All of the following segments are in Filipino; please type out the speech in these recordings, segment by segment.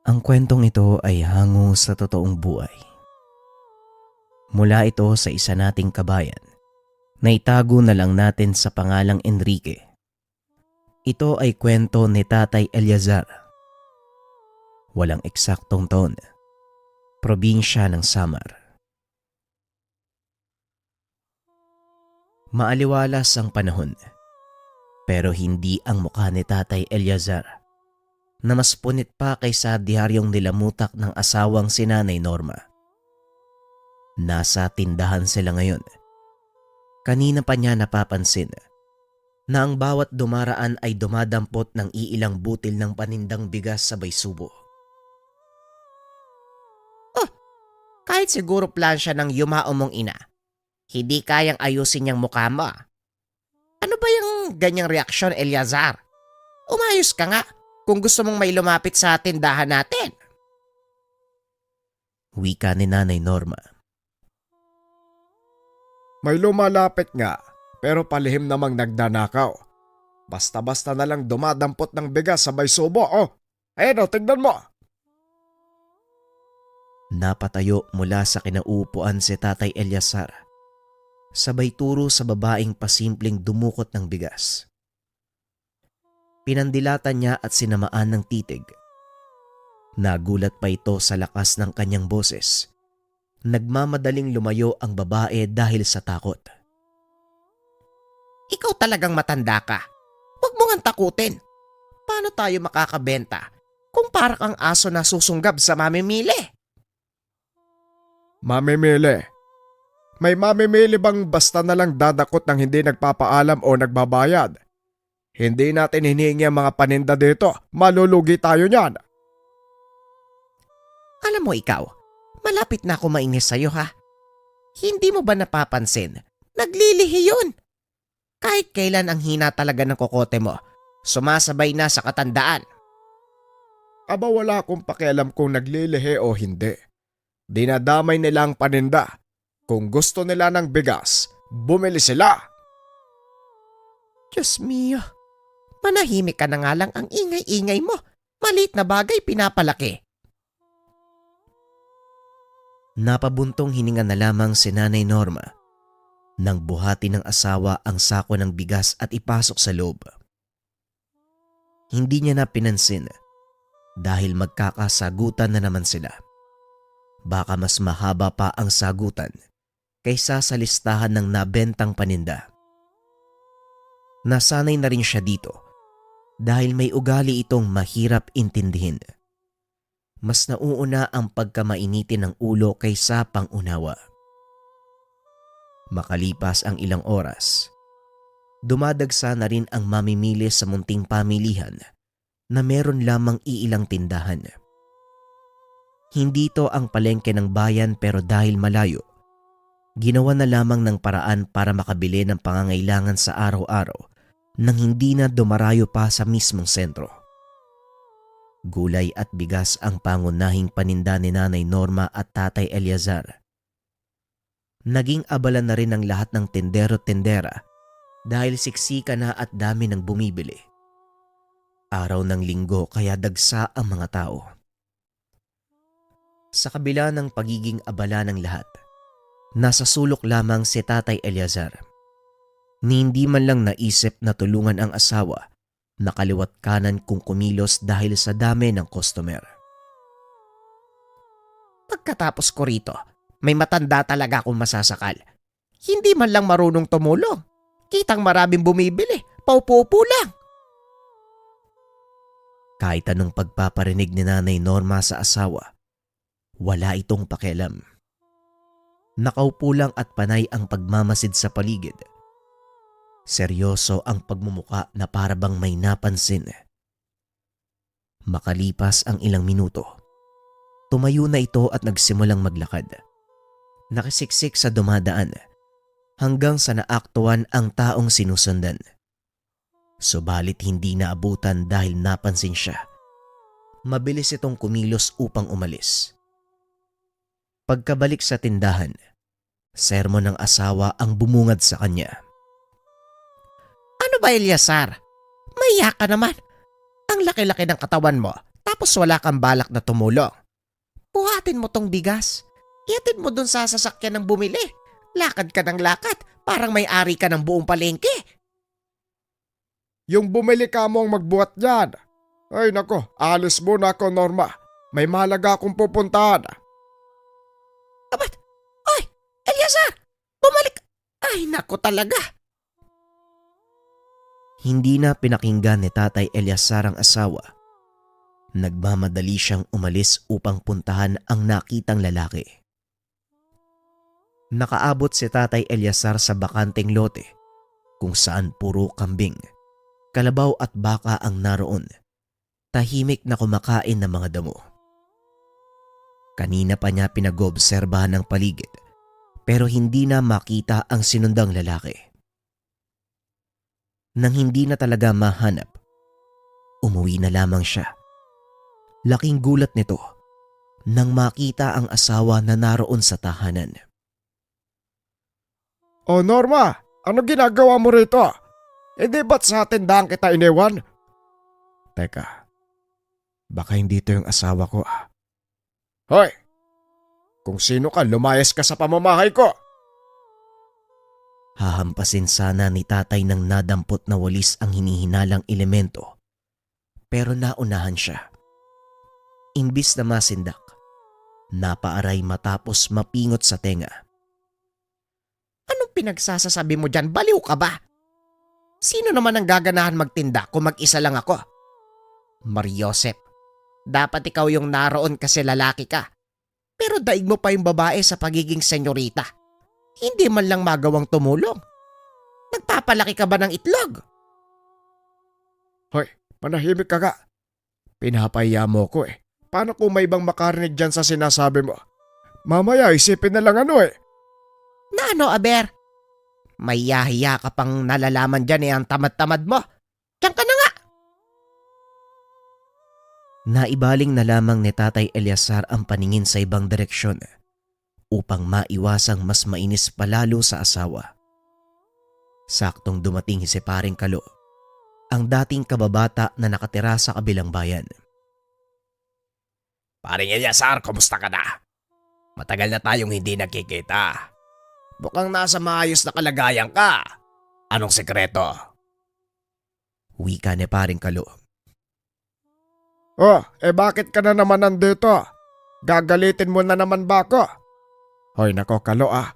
Ang kwentong ito ay hango sa totoong buhay. Mula ito sa isa nating kabayan na itago na lang natin sa pangalang Enrique. Ito ay kwento ni Tatay Eleazar. Walang eksaktong taon. Probinsya ng Samar. Maaliwalas ang panahon, pero hindi ang mukha ni Tatay Eleazar na mas punit pa kaysa diaryong nilamutak ng asawang si Nanay Norma. Nasa tindahan sila ngayon. Kanina pa niya napapansin na ang bawat dumaraan ay dumadampot ng iilang butil ng panindang bigas sa baysubo. Oh, kahit siguro plan siya ng yumao mong ina, hindi kayang ayusin niyang mukha mo. Ano ba yung ganyang reaksyon, Eleazar? Umayos ka nga kung gusto mong may lumapit sa tindahan natin. Wika ni Nanay Norma. May lumalapit nga, pero palihim namang nagdanakaw. Basta-basta na lang dumadampot ng bigas sa may subo, oh. Ayun, tignan mo. Napatayo mula sa kinaupuan si Tatay Eleazar. Sabay turo sa babaeng pasimpleng dumukot ng bigas. Pinandilatan niya at sinamaan ng titig. Nagulat pa ito sa lakas ng kanyang boses. Nagmamadaling lumayo ang babae dahil sa takot. Ikaw talagang matanda ka. Huwag mo nga takutin. Paano tayo makakabenta kung para kang aso na susunggab sa mamimili? Mamimili. May mamimili bang basta na lang dadakot ng hindi nagpapaalam o nagbabayad? Hindi natin hinihingi ang mga paninda dito. Malulugi tayo niyan. Alam mo ikaw, malapit na ako mainis sa'yo ha. Hindi mo ba napapansin? Naglilihi yun. Kahit kailan ang hina talaga ng kokote mo, sumasabay na sa katandaan. Aba wala akong pakialam kung naglilihi o hindi. Dinadamay nila ang paninda. Kung gusto nila ng bigas, bumili sila. Diyos mio, manahimik ka na nga lang, ang ingay-ingay mo. Maliit na bagay pinapalaki. Napabuntong hininga na lamang si Nanay Norma nang buhati ng asawa ang sako ng bigas at ipasok sa loob. Hindi niya na pinansin dahil magkakasagutan na naman sila. Baka mas mahaba pa ang sagutan kaysa sa listahan ng nabentang paninda. Nasanay na rin siya dito dahil may ugali itong mahirap intindihin. Mas nauuna ang pagkamainitin ng ulo kaysa pangunawa. Makalipas ang ilang oras, dumadagsa na rin ang mamimili sa munting pamilihan na meron lamang iilang tindahan. Hindi ito ang palengke ng bayan pero dahil malayo, ginawa na lamang ng paraan para makabili ng pangangailangan sa araw-araw nang hindi na dumarayo pa sa mismong sentro. Gulay at bigas ang pangunahing paninda ni Nanay Norma at Tatay Eleazar. Naging abala na rin ang lahat ng tendero-tendera dahil siksika na at dami ng bumibili. Araw ng linggo kaya dagsa ang mga tao. Sa kabila ng pagiging abala ng lahat, nasa sulok lamang si Tatay Eleazar. Ni hindi man lang naisip na tulungan ang asawa na kaliwat kanan kung kumilos dahil sa dami ng customer. Pagkatapos ko rito, may matanda talaga akong masasakal. Hindi man lang marunong tumulong. Kitang maraming bumibili, paupo-upo lang. Kahit anong pagpaparinig ni Nanay Norma sa asawa, wala itong pakialam. Nakaupo lang at panay ang pagmamasid sa paligid. Seryoso ang pagmumuka na parabang may napansin. Makalipas ang ilang minuto, tumayo na ito at nagsimulang maglakad. Nakisiksik sa dumadaan hanggang sa naaktuhan ang taong sinusundan. Subalit hindi naabutan dahil napansin siya. Mabilis itong kumilos upang umalis. Pagkabalik sa tindahan, sermon ng asawa ang bumungad sa kanya. Ano ba, Eleazar? Maiya ka naman. Ang laki-laki ng katawan mo, tapos Tapos wala kang balak na tumulong. Buhatin mo tong bigas. Iatid mo dun sa sasakyan ng bumili. Lakad ka ng lakad, parang may-ari ka ng buong palengke. Yung bumili ka mo ang magbuhat yan. Ay nako, alis muna ako, Norma. May mahalaga akong pupuntahan. Abat! Oy! Eliazar! Bumalik! Ay nako talaga! Hindi na pinakinggan ni Tatay Eliazar ang asawa. Nagmamadali siyang umalis upang puntahan ang nakitang lalaki. Nakaabot si Tatay Eliazar sa bakanteng lote kung saan puro kambing, kalabaw at baka ang naroon. Tahimik na kumakain ng mga damo. Kanina pa niya pinag-obserbahan ng paligid pero hindi na makita ang sinundang lalaki. Nang hindi na talaga mahanap, umuwi na lamang siya. Laking gulat nito nang makita ang asawa na naroon sa tahanan. Oh Norma, ano ginagawa mo rito? Hindi ba't sa tindahan kita iniwan? Teka, baka hindi ito yung asawa ko ah. Hoy! Kung sino ka, lumayas ka sa pamamahay ko! Hahampasin sana ni tatay ng nadampot na walis ang hinihinalang elemento. Pero naunahan siya. Imbis na masindak, napaaray matapos mapingot sa tenga. Anong pinagsasasabi mo dyan? Baliw ka ba? Sino naman ang gaganahan magtinda kung mag-isa lang ako? Mariosep, dapat ikaw yung naroon kasi lalaki ka. Pero daig mo pa yung babae sa pagiging senyorita. Hindi man lang magawang tumulong. Nagpapalaki ka ba ng itlog? Hoy, manahimik ka ka. Pinapahiya mo ko eh. Paano kung may ibang makarinig dyan sa sinasabi mo? Mamaya isipin na lang ano eh. Na ano, Aber? May yahiya ka pang nalalaman dyan ang tamad-tamad mo. Diyan ka na nga. Naibaling na lamang ni Tatay Eliazar ang paningin sa ibang direksyon upang maiwasang mas mainis palalo sa asawa. Saktong dumating si Paring Kalo, ang dating kababata na nakatira sa kabilang bayan. Paring Eliazar, kumusta ka na? Matagal na tayong hindi nagkikita. Mukhang nasa maayos na kalagayan ka. Anong sekreto? Wika ni Paring Kalo. Oh, bakit ka na naman nandito? Gagalitin mo na naman ba ako? Hoy nako Kalo ah.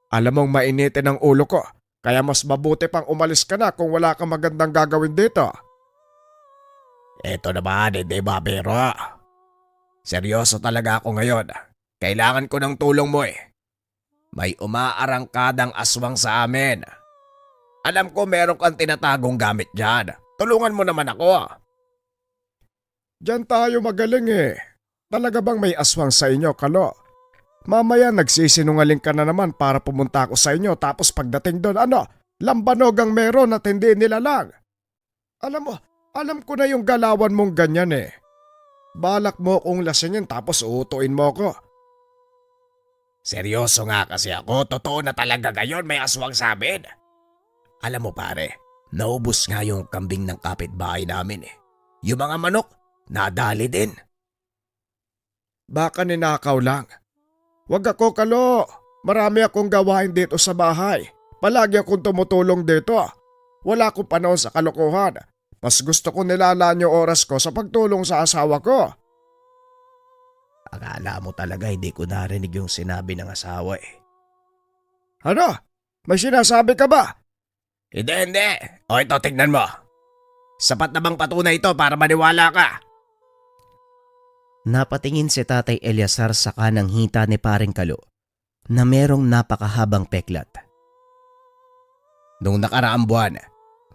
Alam mong mainitin ang ulo ko. Kaya mas mabuti pang umalis ka na kung wala kang magandang gagawin dito. Eto naman, hindi ba biro? Seryoso talaga ako ngayon. Kailangan ko ng tulong mo eh. May umaarangkadang aswang sa amin. Alam ko meron kang tinatagong gamit dyan. Tulungan mo naman ako. Diyan tayo magaling eh. Talaga bang may aswang sa inyo, Kalo? Mamaya nagsisinungaling ka na naman para pumunta ako sa inyo tapos pagdating doon lambanog ang meron at hindi nilalang. Alam ko na yung galawan mong ganyan eh. Balak mo kong lasingin tapos uutuin mo ko. Seryoso nga kasi ako, totoo na talaga ngayon may aswang sa amin. Alam mo pare, naubos nga yung kambing ng kapitbahay namin eh. Yung mga manok, nadali din. Baka ninakaw lang. Wag ako, Kalo. Marami akong gawain dito sa bahay. Palagi akong tumutulong dito. Wala akong panahon sa kalokohan. Mas gusto ko nilalaan yung oras ko sa pagtulong sa asawa ko. Akala mo talaga hindi ko narinig yung sinabi ng asawa eh. Ano? May sinasabi ka ba? Hindi. O ito, tignan mo. Sapat na bang patunay ito para maniwala ka? Napatingin si Tatay Eliazar sa kanang hita ni Paring Kalo na merong napakahabang peklat. Nung nakaraang buwan,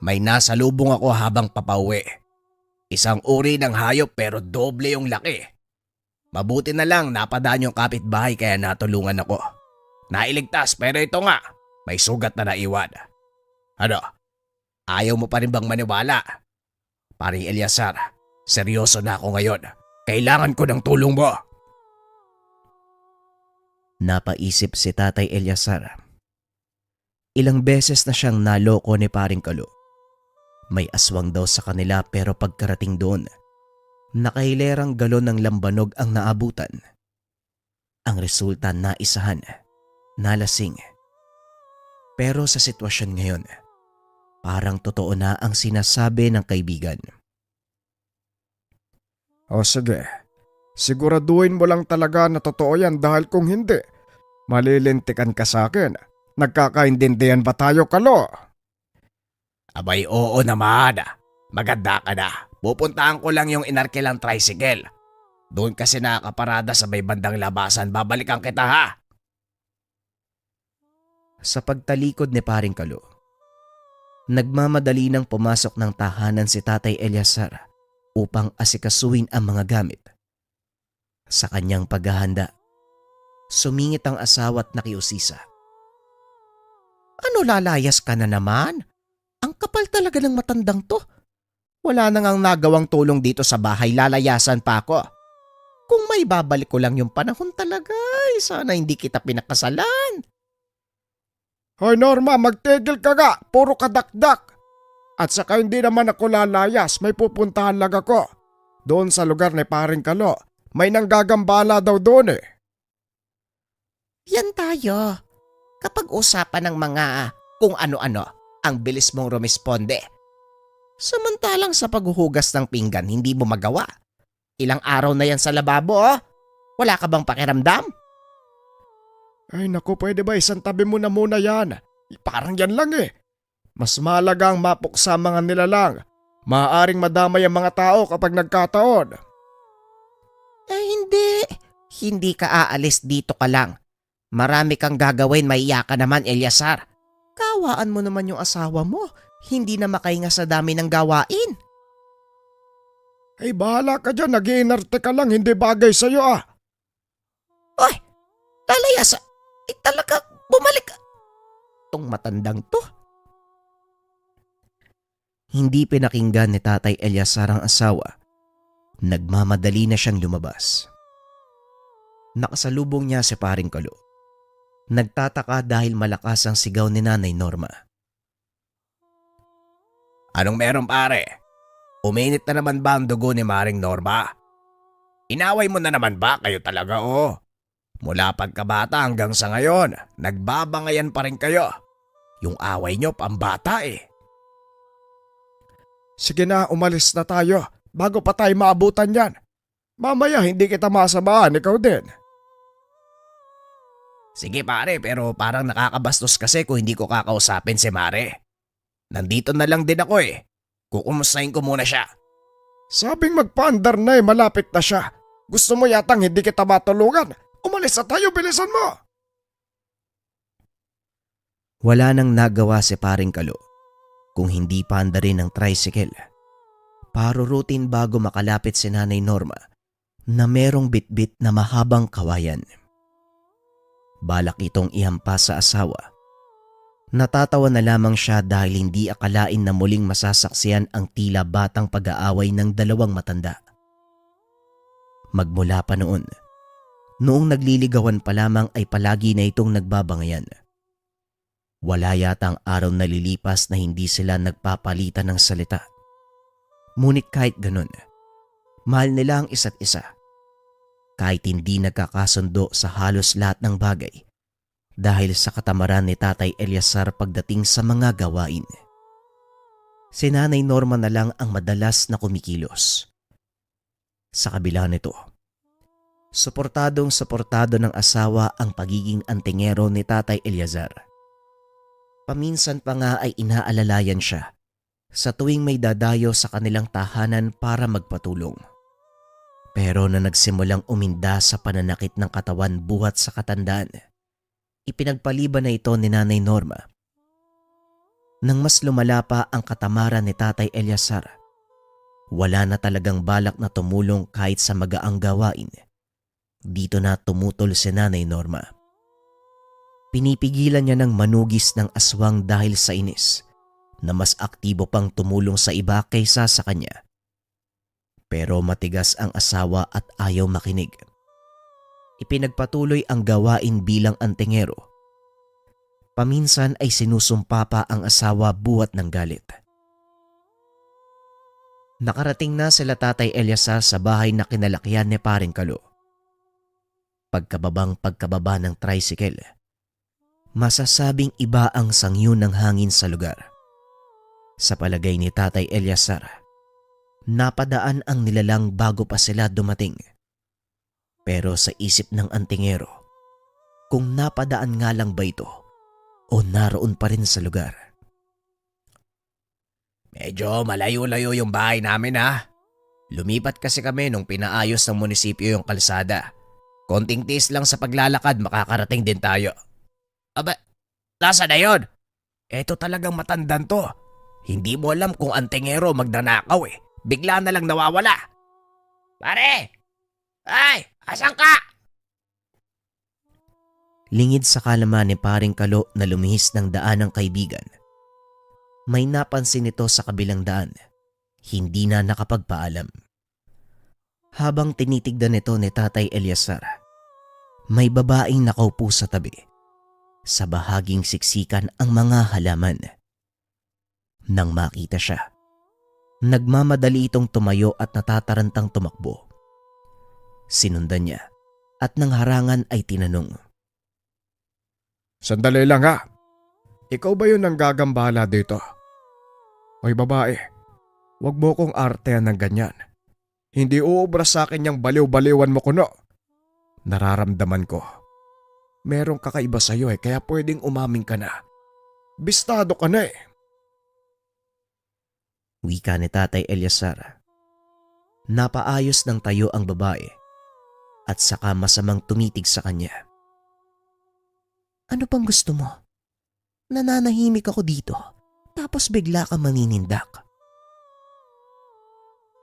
may nasalubong ako habang papauwi. Isang uri ng hayop pero doble yung laki. Mabuti na lang napadaan yung kapitbahay kaya natulungan ako. Nailigtas pero ito nga, may sugat na naiwan. Ano? Ayaw mo pa rin bang maniwala? Paring Eliazar, seryoso na ako ngayon. Kailangan ko ng tulong mo. Napaisip si Tatay Eliazar. Ilang beses na siyang naloko ni Paring Kalo. May aswang daw sa kanila pero pagkarating doon, Nakahilerang galon ng lambanog ang naabutan. Ang resulta na isahan, nalasing. Pero sa sitwasyon ngayon, parang totoo na ang sinasabi ng kaibigan. O sige, siguraduhin mo lang talaga na totoo yan dahil kung hindi, malilintikan ka sa akin. Nagkakaintindihan ba tayo, Kalo? Abay, oo naman. Maganda ka na. Pupuntahan ko lang yung inarkilang tricycle. Doon kasi nakakaparada sa may bandang labasan. Babalikan kita ha. Sa pagtalikod ni Paring Kalo, nagmamadali nang pumasok ng tahanan si Tatay Eliazar upang asikasuhin ang mga gamit. Sa kanyang paghahanda, sumingit ang asawa at nakiusisa. Ano, lalayas ka na naman? Ang kapal talaga ng matandang to. Wala na ngang nagawang tulong dito sa bahay, lalayasan pa ako. Kung may babalik ko lang yung panahon talaga, sana hindi kita pinakasalan. Hoy Norma, magtigil ka nga. Puro kadakdak. At saka hindi naman ako lalayas. May pupuntahan lang ako. Doon sa lugar ni Paring Kalo. May nanggagambala daw doon eh. Yan tayo. Kapag usapan ng mga kung ano-ano, ang bilis mong rumisponde. Samantalang sa paghuhugas ng pinggan, hindi mo magawa. Ilang araw na yan sa lababo, oh. Wala ka bang pakiramdam? Ay naku, pwede ba isang tabi mo na muna yan? Parang yan lang eh. Mas mahalaga ang mapuksa mga nilalang. Maaaring madamay ang mga tao kapag nagkataon. Eh hindi. Hindi ka aalis, dito ka lang. Marami kang gagawin, maiya ka naman, Eliazar. Kawaan mo naman yung asawa mo. Hindi na makahinga sa dami ng gawain. Ay bahala ka dyan, nag-iinarte ka lang, hindi bagay sa'yo ah. Oy, lalayas. Ay talaga, bumalik ka. Tong matandang to. Hindi pinakinggan ni Tatay Eliazar ang asawa. Nagmamadali na siyang lumabas. Nakasalubong niya si Paring Kalo. Nagtataka dahil malakas ang sigaw ni Nanay Norma. Anong meron pare? Uminit na naman ba ang dugo ni Maring Norma? Inaway mo na naman ba kayo talaga oh? Mula pagkabata hanggang sa ngayon, nagbabangayan pa rin kayo. Yung away nyo pambata eh. Sige na, umalis na tayo bago pa tayo maabutan yan. Mamaya hindi kita masamahan, ikaw din. Sige pare, pero parang nakakabastos kasi kung hindi ko kakausapin si Mare. Nandito na lang din ako eh. Kukumustahin ko muna siya. Sabing magpaandar na eh, malapit na siya. Gusto mo yatang hindi kita matulungan? Umalis na tayo, bilisan mo! Wala nang nagawa si Paring Kalo kung hindi paandarin ng tricycle. Parurutin bago makalapit si Nanay Norma na merong bitbit na mahabang kawayan. Balak itong ihampas sa asawa. Natatawa na lamang siya dahil hindi akalain na muling masasaksiyan ang tila batang pag-aaway ng dalawang matanda. Magmula pa noon, noong nagliligawan pa lamang ay palagi na itong nagbabangayan. Wala yata ang araw na lilipas na hindi sila nagpapalitan ng salita. Ngunit kahit ganun, mahal nila ang isa't isa. Kahit hindi nagkakasundo sa halos lahat ng bagay dahil sa katamaran ni Tatay Eliazar pagdating sa mga gawain. Si Nanay Norma na lang ang madalas na kumikilos. Sa kabila nito, suportado ng asawa ang pagiging antingero ni Tatay Eliazar. Paminsan pa nga ay inaalalayan siya sa tuwing may dadayo sa kanilang tahanan para magpatulong. Pero na nagsimulang uminda sa pananakit ng katawan buhat sa katandaan, ipinagpaliban na ito ni Nanay Norma. Nang mas lumala pa ang katamaran ni Tatay Eliazar, wala na talagang balak na tumulong kahit sa magaang gawain. Dito na tumutol si Nanay Norma. Pinipigilan niya ng manugis ng aswang dahil sa inis na mas aktibo pang tumulong sa iba kaysa sa kanya. Pero matigas ang asawa at ayaw makinig. Ipinagpatuloy ang gawain bilang antingero. Paminsan ay sinusumpa pa ang asawa buhat ng galit. Nakarating na sila Tatay Eliazar sa bahay na kinalakihan ni Paring Kalo. Pagkababa ng tricycle, masasabing iba ang sangyo ng hangin sa lugar. Sa palagay ni Tatay Eliazar, napadaan ang nilalang bago pa sila dumating. Pero sa isip ng antingero, kung napadaan nga lang ba ito o naroon pa rin sa lugar. Medyo malayo-layo yung bahay namin ha. Lumipat kasi kami nung pinaayos ng munisipyo yung kalsada. Konting tiis lang sa paglalakad makakarating din tayo. Aba, nasa na yun? Eto talagang matandan to. Hindi mo alam kung antingero magdanakaw eh. Bigla na lang nawawala. Pare! Ay! Asan ka? Lingid sa kalaman ni Paring Kalo na lumihis ng daan ng kaibigan. May napansin ito sa kabilang daan. Hindi na nakapagpaalam. Habang tinitignan ito ni Tatay Eliazar, may babaeng nakaupo sa tabi. Sa bahaging siksikan ang mga halaman. Nang makita siya, nagmamadali itong tumayo at natatarantang tumakbo. Sinundan niya at nang harangan ay tinanong. Sandali lang ha. Ikaw ba yun ang gagambala dito? Hoy babae, wag mo kong artehan ng ganyan. Hindi uubra sa akin yung baliw-baliwan mo kuno. Nararamdaman ko. Merong kakaiba sa'yo kaya pwedeng umaming ka na. Bistado ka na Wika ni Tatay Eliazar. Napaayos ng tayo ang babae at saka masamang tumitig sa kanya. Ano pang gusto mo? Nananahimik ako dito tapos bigla ka maninindak.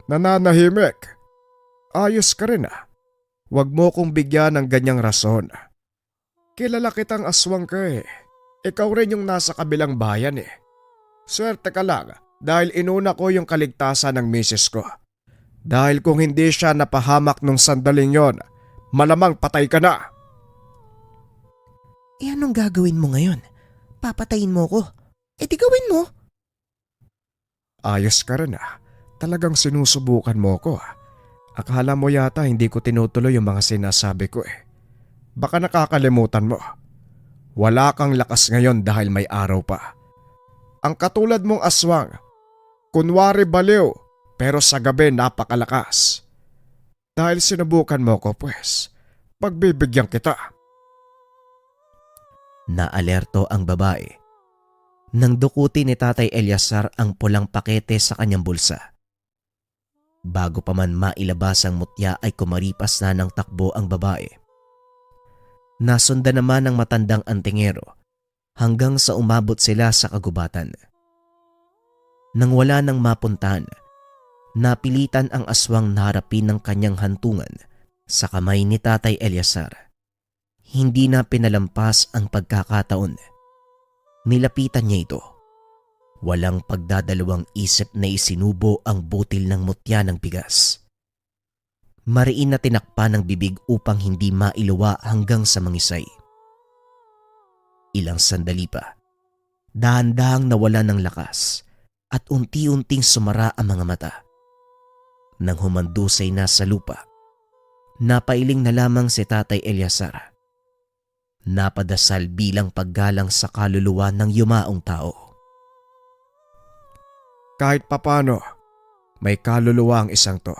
Nananahimik. Ayos ka rin Wag mo kong bigyan ng ganyang rason. Kilala kitang aswang ka Ikaw rin yung nasa kabilang bayan Swerte ka lang dahil inuna ko yung kaligtasan ng misis ko. Dahil kung hindi siya napahamak nung sandaling yon, malamang patay ka na. Anong gagawin mo ngayon? Papatayin mo ko? Di gawin mo. Ayos ka rin Talagang sinusubukan mo ko Akala mo yata hindi ko tinutuloy yung mga sinasabi ko Baka nakakalimutan mo. Wala kang lakas ngayon dahil may araw pa. Ang katulad mong aswang, kunwari baliw pero sa gabi napakalakas. Dahil sinubukan mo ko pagbibigyan kita. Naalerto ang babae. Nang dukuti ni Tatay Eliazar ang pulang pakete sa kanyang bulsa. Bago pa man mailabas ang mutya ay kumaripas na ng takbo ang babae. Nasundan naman ng matandang antingero hanggang sa umabot sila sa kagubatan. Nang wala nang mapuntahan, napilitan ang aswang na harapin ng kanyang hantungan sa kamay ni Tatay Eliazar. Hindi na pinalampas ang pagkakataon. Nilapitan niya ito. Walang pagdadalawang isip na isinubo ang butil ng mutya ng bigas. Mariin na tinakpan ng bibig upang hindi mailuwa hanggang sa mangisay. Ilang sandali pa, dahan-dahang nawala ng lakas at unti-unting sumara ang mga mata. Nang humandusay na sa lupa, napailing na lamang si Tatay Eliazar. Napadasal bilang paggalang sa kaluluwa ng yumaong tao. Kahit papano, may kaluluwa ang isang to.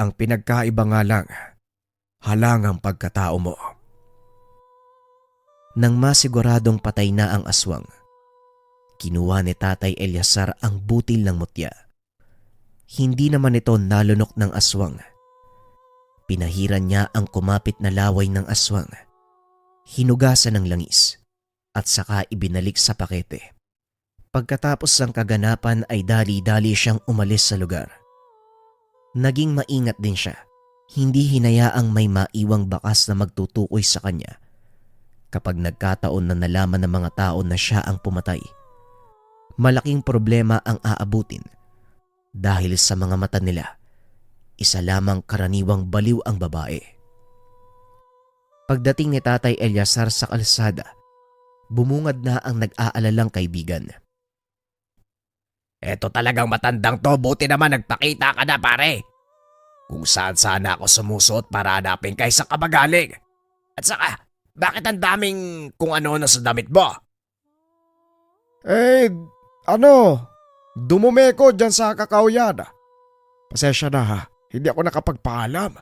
Ang pinagkaiba nga lang, halangang pagkatao mo. Nang masiguradong patay na ang aswang, kinuha ni Tatay Eliazar ang butil ng mutya. Hindi naman ito nalunok ng aswang. Pinahiran niya ang kumapit na laway ng aswang. Hinugasan ng langis at saka ibinalik sa pakete. Pagkatapos ng kaganapan ay dali-dali siyang umalis sa lugar. Naging maingat din siya. Hindi hinayaang may maiwang bakas na magtutukoy sa kanya. Kapag nagkataon na nalaman ng mga tao na siya ang pumatay, malaking problema ang aabutin dahil sa mga mata nila, isa lamang karaniwang baliw ang babae. Pagdating ni Tatay Eliazar sa kalsada, bumungad na ang nag-aalalang kaibigan. Eto talagang matandang to, buti naman nagpakita ka na pare. Kung saan sana ako sumusuot para hanapin kay sa kabagaling. At saka, bakit ang daming kung ano na sa damit mo? Eh, dumumi ko dyan sa kakauyan. Pasensya na ha, hindi ako nakapagpaalam.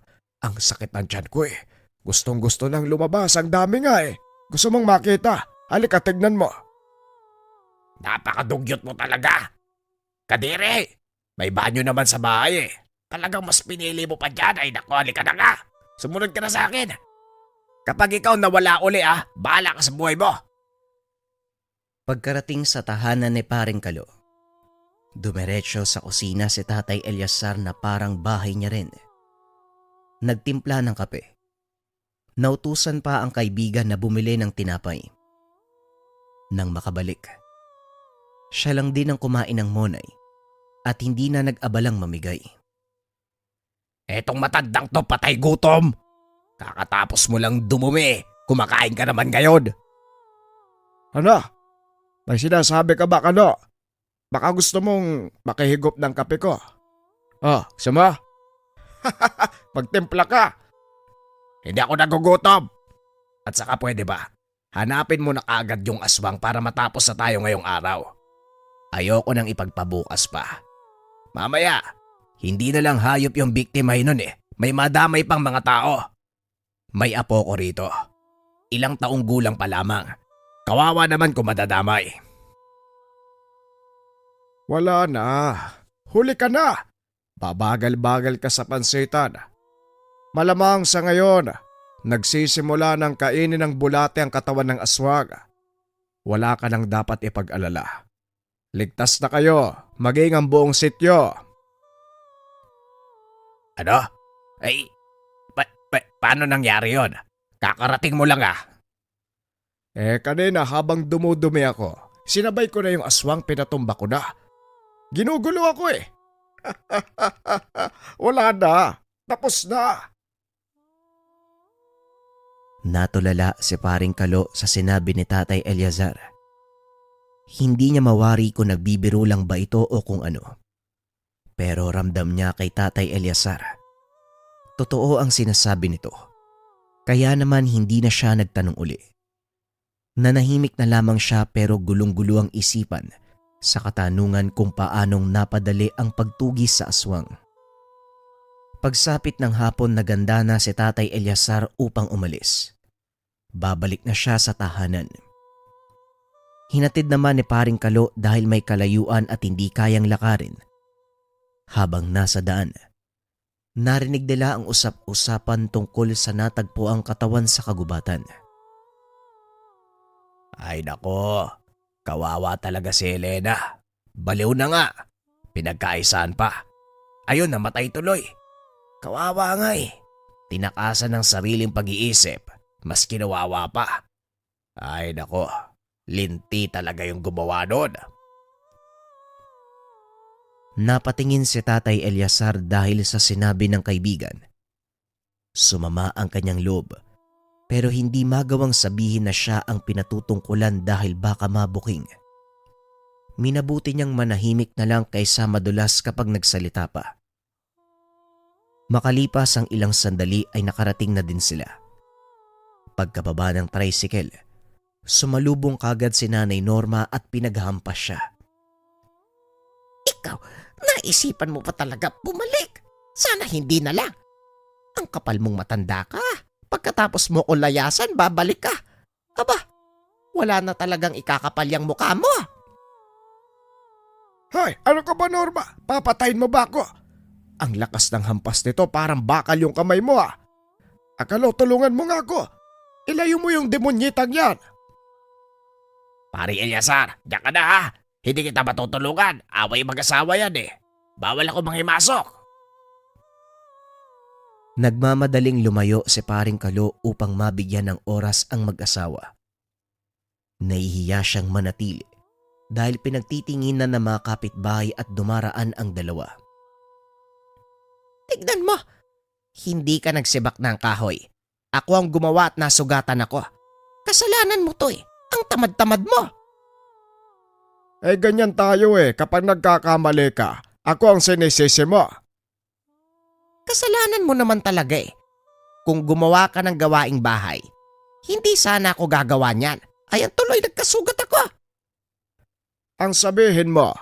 Ang sakit ng tiyan ko eh. Gustong gusto nang lumabas, ang dami nga eh. Gusto mong makita, halika tignan mo. Napakadugyot mo talaga. Kadiri, may banyo naman sa bahay eh. Talagang mas pinili mo pa dyan ay naku, halika na nga. Sumunod ka na sa akin. Kapag ikaw nawala uli bahala ka sa buhay mo. Pagkarating sa tahanan ni Paring Kalo, dumiretso sa kusina si Tatay Eliazar na parang bahay niya rin. Nagtimpla ng kape. Nautusan pa ang kaibigan na bumili ng tinapay. Nang makabalik, siya lang din ang kumain ng monay at hindi na nag-abalang mamigay. Etong matandang to patay gutom. Kakatapos mo lang dumumi, kumakain ka naman ngayon. Ano? May sinasabi ka ba, Kalo? Baka gusto mong makihigop ng kape ko. Oh, sama? Magtimpla ka. Hindi ako nagugutom. At saka pwede ba, hanapin mo na agad yung aswang para matapos na tayo ngayong araw. Ayoko nang ipagpabukas pa. Mamaya, hindi na lang hayop yung biktima nun eh. May madamay pang mga tao. May apo ko rito. Ilang taong gulang pa lamang. Kawawa naman kung madadamay. Wala na. Huli ka na. Babagal-bagal ka sa pansitan. Malamang sa ngayon, nagsisimula ng kainin ng bulate ang katawan ng aswang. Wala ka nang dapat ipag-alala. Ligtas na kayo, maging ang buong sityo. Ano? Ay, paano nangyari yon? Kakarating mo lang Kanina habang dumudumi ako, sinabay ko na yung aswang, pinatumba ko na. Ginugulo ako eh. Wala na. Tapos na. Natulala si Paring Kalo sa sinabi ni Tatay Eliazar. Hindi niya mawari kung nagbibiro lang ba ito o kung ano. Pero ramdam niya kay Tatay Eliazar. Totoo ang sinasabi nito. Kaya naman hindi na siya nagtanong uli. Nanahimik na lamang siya pero gulong-gulo ang isipan sa katanungan kung paanong napadali ang pagtugis sa aswang. Pagsapit ng hapon naganda na si Tatay Eliazar upang umalis. Babalik na siya sa tahanan. Hinatid naman ni Paring Kalo dahil may kalayuan at hindi kayang lakarin. Habang nasa daan, narinig nila ang usap-usapan tungkol sa natagpuang katawan sa kagubatan. Ay nako, kawawa talaga si Elena. Baliw na nga. Pinagkaisaan pa. Ayun, namatay tuloy. Kawawa nga eh. Tinakasan ng sariling pag-iisip. Mas kinawawa pa. Ay nako, linti talaga yung gumawa nun. Napatingin si Tatay Eliazar dahil sa sinabi ng kaibigan. Sumama ang kanyang loob. Pero hindi magawang sabihin na siya ang pinatutungkulan dahil baka mabuking. Minabuti niyang manahimik na lang kaysa madulas kapag nagsalita pa. Makalipas ang ilang sandali ay nakarating na din sila. Pagkababa ng tricycle, sumalubong kagad si Nanay Norma at pinaghampas siya. Ikaw, naisipan mo pa talaga bumalik. Sana hindi na lang. Ang kapal mong matanda ka. Pagkatapos mo ko layasan, babalik ka. Aba, wala na talagang ikakapal yung mukha mo. Hoy, ano ka ba, Norma? Papatayin mo ba ako? Ang lakas ng hampas nito, parang bakal yung kamay mo Akalo, tulungan mo nga ako. Ilayo mo yung demonyitang yan. Pari Eliazar, diyan ka na Hindi kita matutulungan. Away mag-asawa yan Bawal ako manghimasok. Nagmamadaling lumayo si Paring Kalo upang mabigyan ng oras ang mag-asawa. Nahihiya siyang manatili dahil pinagtitinginan ng mga kapitbahay at dumaraan ang dalawa. Tignan mo, hindi ka nagsibak ng kahoy. Ako ang gumawa at nasugatan ako. Kasalanan mo to Ang tamad-tamad mo. Eh ganyan tayo kapag nagkakamali ka, ako ang sinisisi mo. Kasalanan mo naman talaga eh. Kung gumawa ka ng gawaing bahay, hindi sana ako gagawa niyan. Ayan tuloy nagkasugat ako. Ang sabihin mo,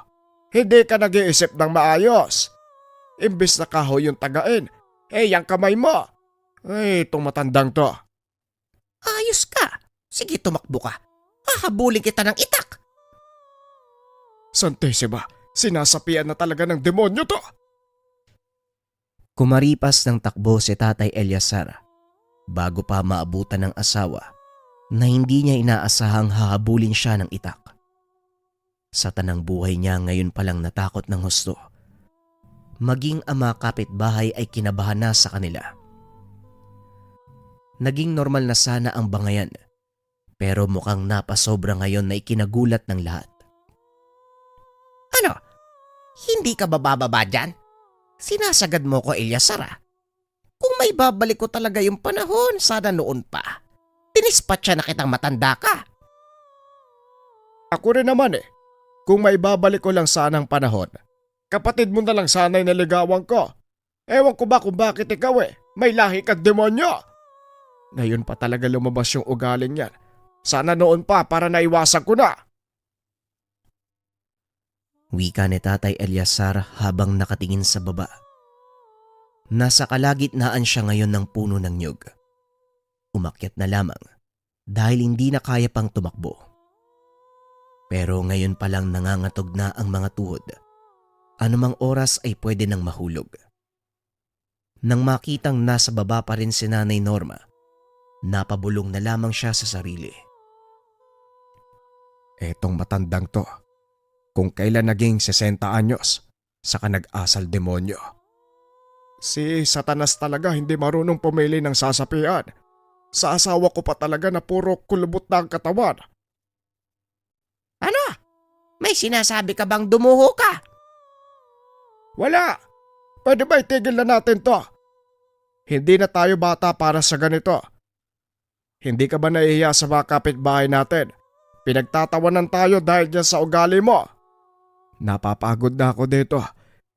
hindi ka nag-iisip ng maayos. Imbis na kahoy yung tagain, yung kamay mo. Itong matandang to. Ayos ka. Sige tumakbo ka. Hahabulin kita ng itak. Santissima, sinasapian na talaga ng demonyo to. Kumaripas ng takbo si Tatay Eliazar bago pa maabutan ng asawa na hindi niya inaasahang hahabulin siya ng itak. Sa tanang buhay niya ngayon palang natakot ng husto. Maging ang mga kapitbahay ay kinabahan na sa kanila. Naging normal na sana ang bangayan, pero mukhang napasobra ngayon na ikinagulat ng lahat. Ano? Hindi ka ba bababa dyan? Sinasagad mo ko, Eliazar. Kung may babalik ko talaga yung panahon, sana noon pa. Tinispatcha na kitang matanda ka. Ako rin naman Kung may babalik ko lang sanang panahon, kapatid mo na lang sana'y naligawan ko. Ewan ko ba kung bakit ikaw may lahi kang demonyo. Ngayon pa talaga lumabas yung ugaling yan. Sana noon pa para naiwasan ko na. Wika ni Tatay Eliazar habang nakatingin sa baba. Nasa kalagitnaan siya ngayon ng puno ng niyog. Umakyat na lamang dahil hindi na kaya pang tumakbo. Pero ngayon pa lang nangangatog na ang mga tuhod. Anumang oras ay pwede nang mahulog. Nang makitang nasa baba pa rin si Nanay Norma, napabulong na lamang siya sa sarili. Etong matandang to, kung kailan naging 60 anyos, saka nag-asal demonyo. Si Satanas talaga hindi marunong pumili ng sasapian. Sa asawa ko pa talaga na puro kulubot na ang katawan. Ano? May sinasabi ka bang dumuho ka? Wala! Pwede ba itigil na natin to? Hindi na tayo bata para sa ganito. Hindi ka ba nahihiya sa mga kapitbahay natin? Pinagtatawanan tayo dahil dyan sa ugali mo. Napapagod na ako dito.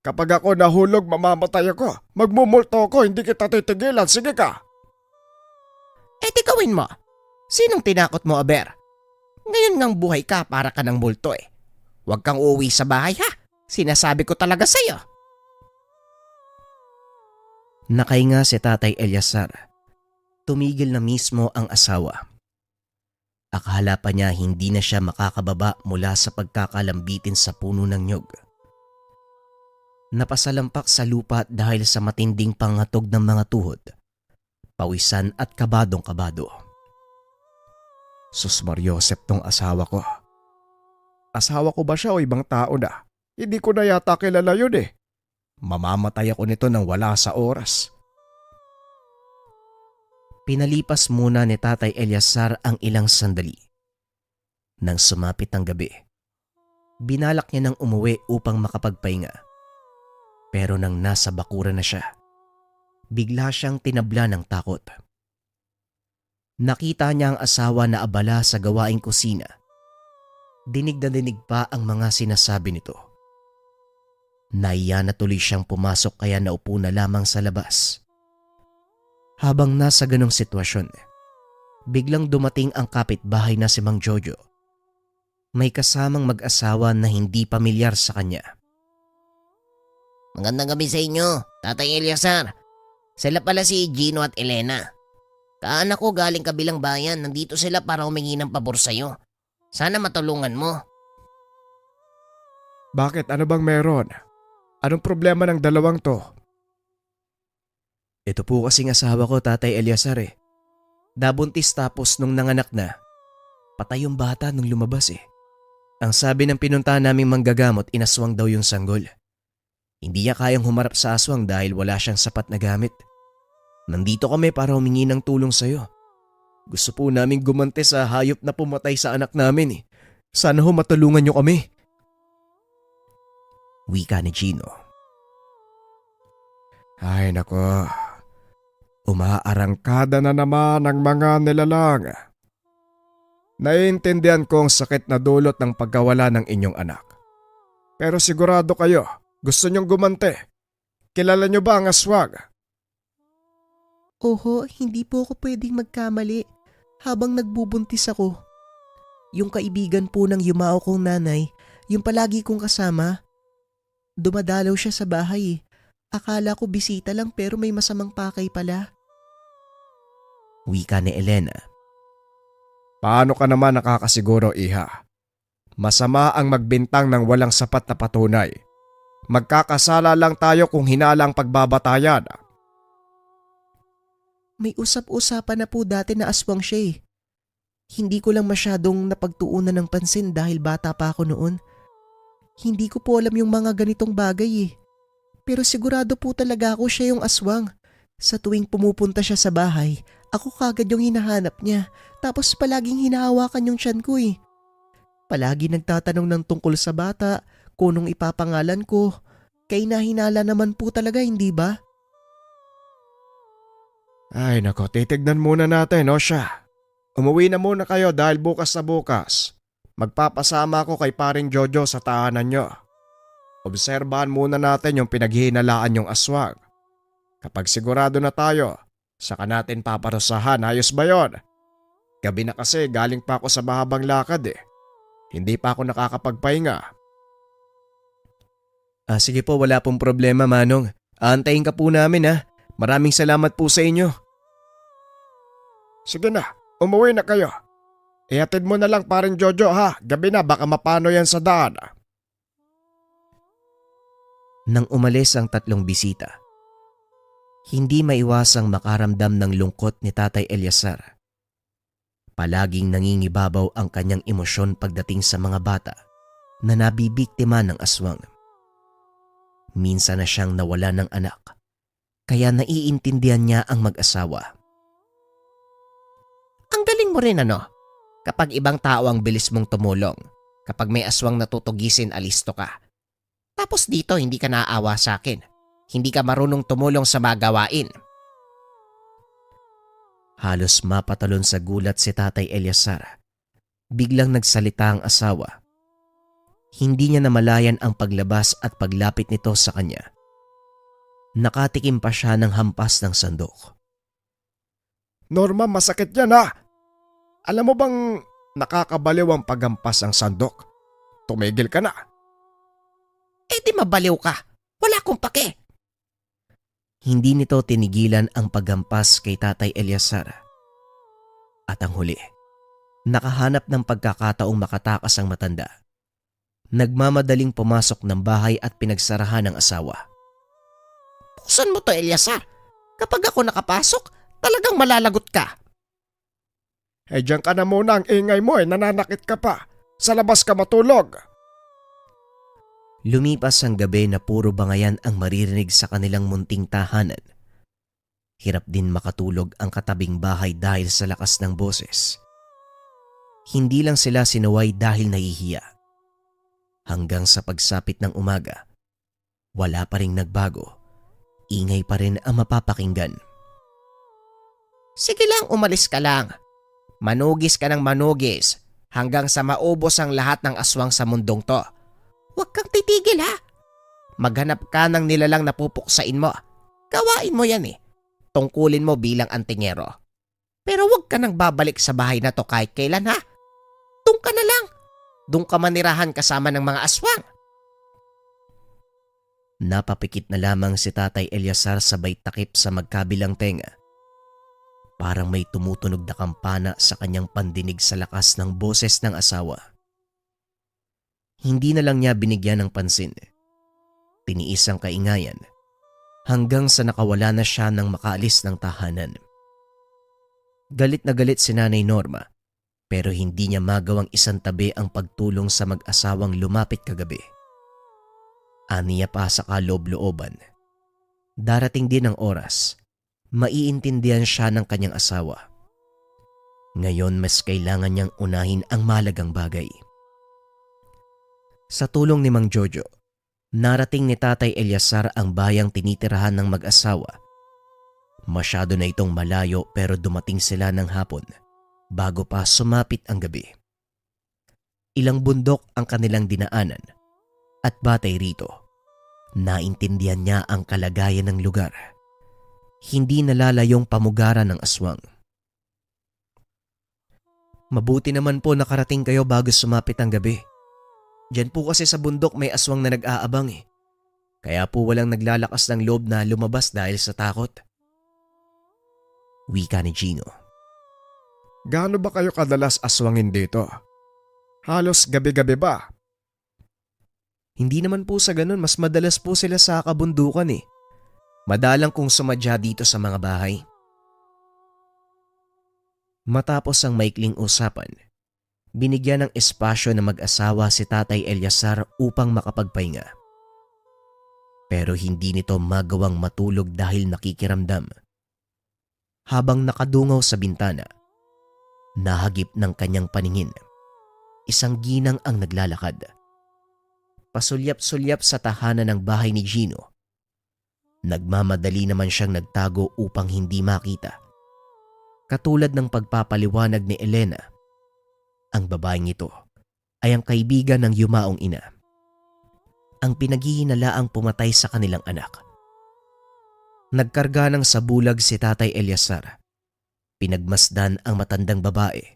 Kapag ako nahulog, mamamatay ako. Magmumulto ako, hindi kita titigilan. Sige ka. Di gawin mo. Sinong tinakot mo, Aber? Ngayon ngang buhay ka para ka ng multo Huwag kang uuwi sa bahay ha. Sinasabi ko talaga sa'yo. Nakahinga si Tatay Eliazar. Tumigil na mismo ang asawa. Akala pa niya hindi na siya makakababa mula sa pagkakalambitin sa puno ng nyog. Napasalampak sa lupa dahil sa matinding pangatog ng mga tuhod, pawisan at kabadong-kabado. Sus Mariosep tong asawa ko. Asawa ko ba siya o ibang tao na? Hindi ko na yata kilala yun Mamamatay ako nito nang wala sa oras. Pinalipas muna ni Tatay Eliazar ang ilang sandali. Nang sumapit ang gabi, binalak niya nang umuwi upang makapagpahinga. Pero nang nasa bakuran na siya, bigla siyang tinabla ng takot. Nakita niya ang asawa na abala sa gawaing kusina. Dinig na dinig pa ang mga sinasabi nito. Naiya na tuloy siyang pumasok kaya naupo na lamang sa labas. Habang nasa ganong sitwasyon, biglang dumating ang kapitbahay na si Mang Jojo. May kasamang mag-asawa na hindi pamilyar sa kanya. Magandang gabi sa inyo, Tatay Eliazar. Sila pala si Gino at Elena. Kaanak ko galing kabilang bayan, nandito sila para humingi ng pabor sa'yo. Sana matulungan mo. Bakit? Ano bang meron? Anong problema ng dalawang to? Ito po kasing asawa ko, Tatay Eliazar Nabuntis tapos nung nanganak na, patay yung bata nung lumabas Ang sabi ng pinuntahan naming manggagamot, inaswang daw yung sanggol. Hindi niya kayang humarap sa aswang dahil wala siyang sapat na gamit. Nandito kami para humingi ng tulong sa'yo. Gusto po naming gumante sa hayop na pumatay sa anak namin Sana ho matulungan niyo kami. Wika ni Gino. Ay nako, umaarangkada na naman ang mga nilalang. Naiintindihan ko ang sakit na dulot ng pagkawala ng inyong anak. Pero sigurado kayo, gusto niyong gumante. Kilala niyo ba ang aswang? Oho, hindi po ako pwedeng magkamali habang nagbubuntis ako. Yung kaibigan po ng yumao kong nanay, yung palagi kong kasama, dumadalaw siya sa bahay. Akala ko bisita lang pero may masamang pakay pala. Wika ni Elena. Paano ka naman nakakasiguro, iha? Masama ang magbintang ng walang sapat na patunay. Magkakasala lang tayo kung hinala ang pagbabatayan. May usap-usapan na po dati na aswang siya eh. Hindi ko lang masyadong napagtuunan ng pansin dahil bata pa ako noon. Hindi ko po alam yung mga ganitong bagay eh. Pero sigurado po talaga ako siya yung aswang. Sa tuwing pumupunta siya sa bahay, ako kagad yung hinahanap niya. Tapos palaging hinahawakan yung tiyan ko eh. Palagi nagtatanong ng tungkol sa bata, kung nung ipapangalan ko. Kay nahinala naman po talaga, hindi ba? Ay nako, titignan muna natin, o siya. Umuwi na muna kayo dahil bukas na bukas. Magpapasama ako kay paring Jojo sa tahanan nyo. Obserbahan muna natin yung pinaghihinalaan yung aswang. Kapag sigurado na tayo, saka natin paparusahan, ayos ba yon? Gabi na kasi galing pa ako sa mahabang lakad eh. Hindi pa ako nakakapagpahinga. Sige po, wala pong problema, Manong. Aantayin ka po namin ha. Maraming salamat po sa inyo. Sige na, umuwi na kayo. Ihatid mo na lang paring Jojo ha, gabi na baka mapano yan sa daan. Nang umalis ang tatlong bisita, hindi maiwasang makaramdam ng lungkot ni Tatay Eliazar. Palaging nangingibabaw ang kanyang emosyon pagdating sa mga bata na nabibiktima ng aswang. Minsan na siyang nawala ng anak, kaya naiintindihan niya ang mag-asawa. Ang galing mo rin ano? Kapag ibang tao ang bilis mong tumulong, kapag may aswang natutugisin, alisto ka. Tapos dito hindi ka naaawa sa akin. Hindi ka marunong tumulong sa mga gawain. Halos mapatalon sa gulat si Tatay Eliazar. Biglang nagsalita ang asawa. Hindi niya namalayan ang paglabas at paglapit nito sa kanya. Nakatikim pa siya ng hampas ng sandok. Norma, masakit yan ha. Alam mo bang nakakabaliw ang paghampas ng sandok? Tumigil ka na. Eh di mabaliw ka. Wala akong pake. Hindi nito tinigilan ang paghampas kay Tatay Eliazar. At ang huli, nakahanap ng pagkakataong makatakas ang matanda. Nagmamadaling pumasok ng bahay at pinagsarahan ng asawa. Buksan mo to, Eliazar. Kapag ako nakapasok, talagang malalagot ka. Eh diyan ka na muna, ang ingay mo eh, nananakit ka pa. Sa labas ka matulog. Lumipas ang gabi na puro bangayan ang maririnig sa kanilang munting tahanan. Hirap din makatulog ang katabing bahay dahil sa lakas ng boses. Hindi lang sila sinuway dahil nahihiya. Hanggang sa pagsapit ng umaga, wala pa ring nagbago. Ingay pa rin ang mapapakinggan. Sige lang, umalis ka lang. Manugis ka ng manugis hanggang sa maubos ang lahat ng aswang sa mundong to. Huwag kang titigil ha. Maghanap ka ng nilalang na pupuksain mo. Gawain mo yan eh. Tungkulin mo bilang antingero. Pero huwag ka nang babalik sa bahay na to kahit kailan ha. Doon ka na lang. Doon ka manirahan kasama ng mga aswang. Napapikit na lamang si Tatay Eliazar sabay takip sa magkabilang tenga. Parang may tumutunog na kampana sa kanyang pandinig sa lakas ng boses ng asawa. Hindi na lang niya binigyan ng pansin. Tiniis ang kaingayan hanggang sa nakawala na siya nang makaalis ng tahanan. Galit na galit si Nanay Norma pero hindi niya magawang isang tabi ang pagtulong sa mag-asawang lumapit kagabi. Aniya pa sa kaloob-looban. Darating din ang oras, maiintindihan siya ng kanyang asawa. Ngayon mas kailangan niyang unahin ang mahalagang bagay. Sa tulong ni Mang Jojo, narating ni Tatay Eliazar ang bayang tinitirahan ng mag-asawa. Masyado na itong malayo pero dumating sila ng hapon bago pa sumapit ang gabi. Ilang bundok ang kanilang dinaanan at batay rito, naintindihan niya ang kalagayan ng lugar. Hindi nalalayong pamugaran ng aswang. Mabuti naman po nakarating kayo bago sumapit ang gabi. Diyan po kasi sa bundok may aswang na nag-aabang eh. Kaya po walang naglalakas ng loob na lumabas dahil sa takot. Wika ni Gino. Gaano ba kayo kadalas aswangin dito? Halos gabi-gabi ba? Hindi naman po sa ganun, mas madalas po sila sa kabundukan eh. Madalang kung sumadya dito sa mga bahay. Matapos ang maikling usapan, binigyan ng espasyo na mag-asawa si Tatay Eliazar upang makapagpahinga. Pero hindi nito magawang matulog dahil nakikiramdam. Habang nakadungaw sa bintana, nahagip ng kanyang paningin. Isang ginang ang naglalakad. Pasulyap-sulyap sa tahanan ng bahay ni Gino. Nagmamadali naman siyang nagtago upang hindi makita. Katulad ng pagpapaliwanag ni Elena, ang babaeng ito ay ang kaibigan ng yumaong ina. Ang pinaghihinalaang pumatay sa kanilang anak. Nagkarga ng sabulag si Tatay Eliazar. Pinagmasdan ang matandang babae.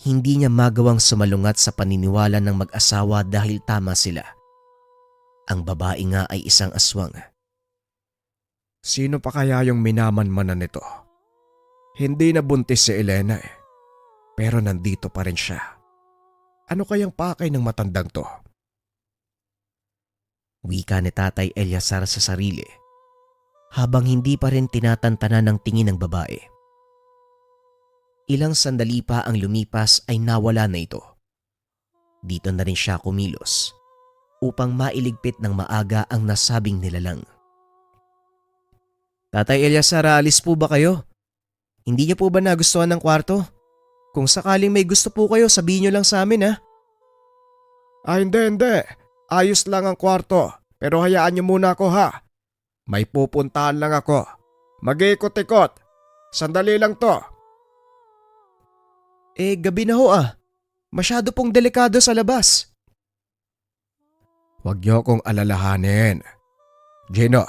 Hindi niya magawang sumalungat sa paniniwala ng mag-asawa dahil tama sila. Ang babae nga ay isang aswang. Sino pa kaya yung minamanmanan nito? Hindi na buntis si Elena eh. Pero nandito pa rin siya. Ano kayang pakay ng matandang to? Wika ni Tatay Eliazar sa sarili habang hindi pa rin tinatantanan ng tingin ng babae. Ilang sandali pa ang lumipas ay nawala na ito. Dito na rin siya kumilos upang mailigpit ng maaga ang nasabing nilalang. Tatay Eliazar, alis po ba kayo? Hindi niyo po ba nagustuhan ng kwarto? Kung sakaling may gusto po kayo, sabihin niyo lang sa amin ha. Hindi. Ayos lang ang kwarto. Pero hayaan niyo muna ako ha. May pupuntahan lang ako. Mag-ikot-ikot. Sandali lang to. Gabi na ho ah. Masyado pong delikado sa labas. Huwag niyo akong alalahanin. Gino,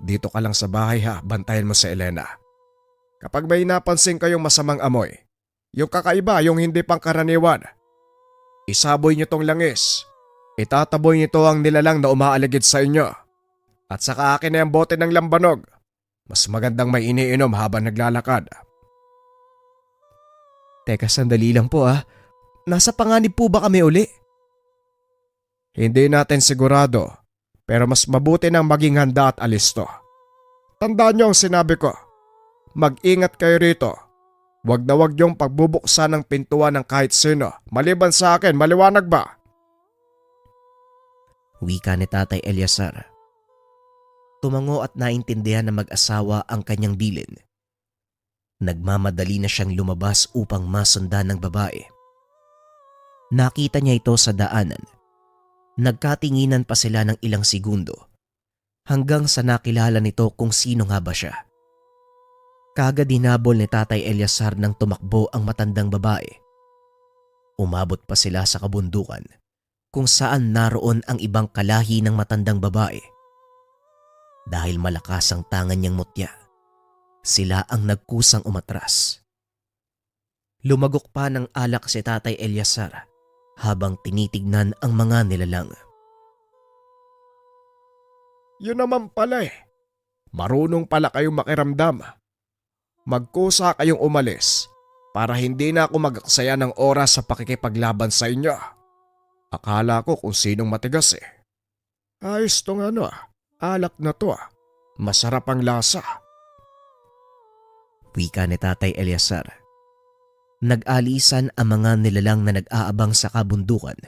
dito ka lang sa bahay ha. Bantayan mo si Elena. Kapag may napansin kayong masamang amoy, yung kakaiba, yung hindi pangkaraniwan, isaboy niyo tong langis. Itataboy nito ang nilalang na umaaligid sa inyo. At saka akin na yung bote ng lambanog. Mas magandang may iniinom habang naglalakad. Teka, sandali lang po ah. Nasa panganib po ba kami uli? Hindi natin sigurado, pero mas mabuti nang maging handa at alisto. Tandaan niyo ang sinabi ko. Mag-ingat kayo rito. Huwag na huwag niyong pagbubuksan ng pintuan ng kahit sino. Maliban sa akin, maliwanag ba? Wika ni Tatay Eliazar. Tumango at naintindihan ng mag-asawa ang kanyang bilin. Nagmamadali na siyang lumabas upang masundan ng babae. Nakita niya ito sa daanan. Nagkatinginan pa sila ng ilang segundo hanggang sa nakilala nito kung sino nga ba siya. Kaagad hinabol ni Tatay Eliazar nang tumakbo ang matandang babae. Umabot pa sila sa kabundukan kung saan naroon ang ibang kalahi ng matandang babae. Dahil malakas ang tangan niyang mutya, sila ang nagkusang umatras. Lumagok pa ng alak si Tatay Eliazar habang tinitignan ang mga nilalang. Yun naman pala eh. Marunong pala kayong makiramdam. Magkusa kayong umalis para hindi na ako mag-aksaya ng oras sa pakikipaglaban sa inyo. Akala ko kung sinong matigas eh. Ayos tong alak na to ah. Masarap ang lasa. Wika ni Tatay Eliazar. Nag-alisan ang mga nilalang na nag-aabang sa kabundukan.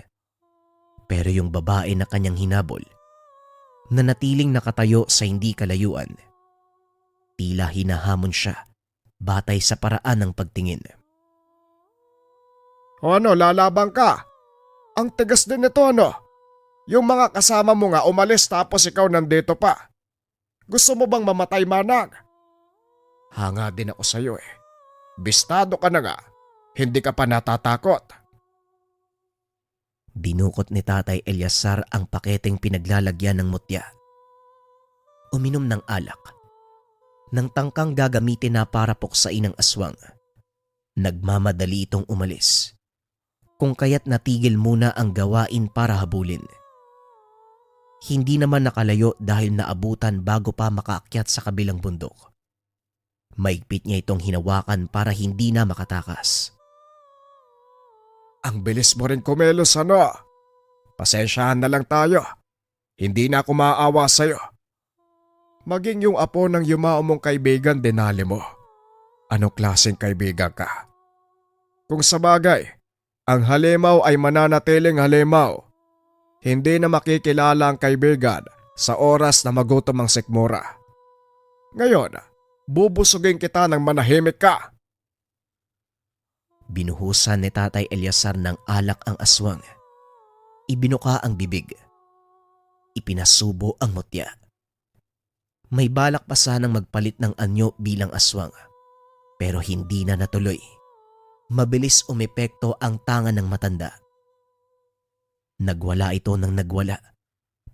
Pero yung babae na kanyang hinabol, nanatiling nakatayo sa hindi kalayuan. Tila hinahamon siya batay sa paraan ng pagtingin. O lalabang ka? Ang tigas din nito Yung mga kasama mo nga umalis tapos ikaw nandito pa. Gusto mo bang mamatay manang? Hanga din ako sa'yo eh. Bistado ka na nga. Hindi ka pa natatakot. Dinukot ni Tatay Eliazar ang paketeng pinaglalagyan ng mutya. Uminom ng alak. Nang tangkang gagamitin na para puksain ang aswang, nagmamadali itong umalis. Kung kaya't natigil muna ang gawain para habulin. Hindi naman nakalayo dahil naabutan bago pa makaakyat sa kabilang bundok. Maigpit niya itong hinawakan para hindi na makatakas. Ang bilis mo rin kumelos, ano? Pasensyahan na lang tayo. Hindi na ako maaawa sa'yo. Maging yung apo ng yumao mong kaibigan dinali mo. Anong klaseng kaibigan ka? Kung sabagay, ang halimaw ay mananatiling halimaw. Hindi na makikilala ang kaibigan sa oras na magutom ang sikmura. Ngayon, bubusugin kita ng manahimik ka. Binuhusan ni Tatay Eliazar ng alak ang aswang. Ibinuka ang bibig. Ipinasubo ang mutya. May balak pa sanang magpalit ng anyo bilang aswang, pero hindi na natuloy. Mabilis umepekto ang tanga ng matanda. Nagwala ito ng nagwala,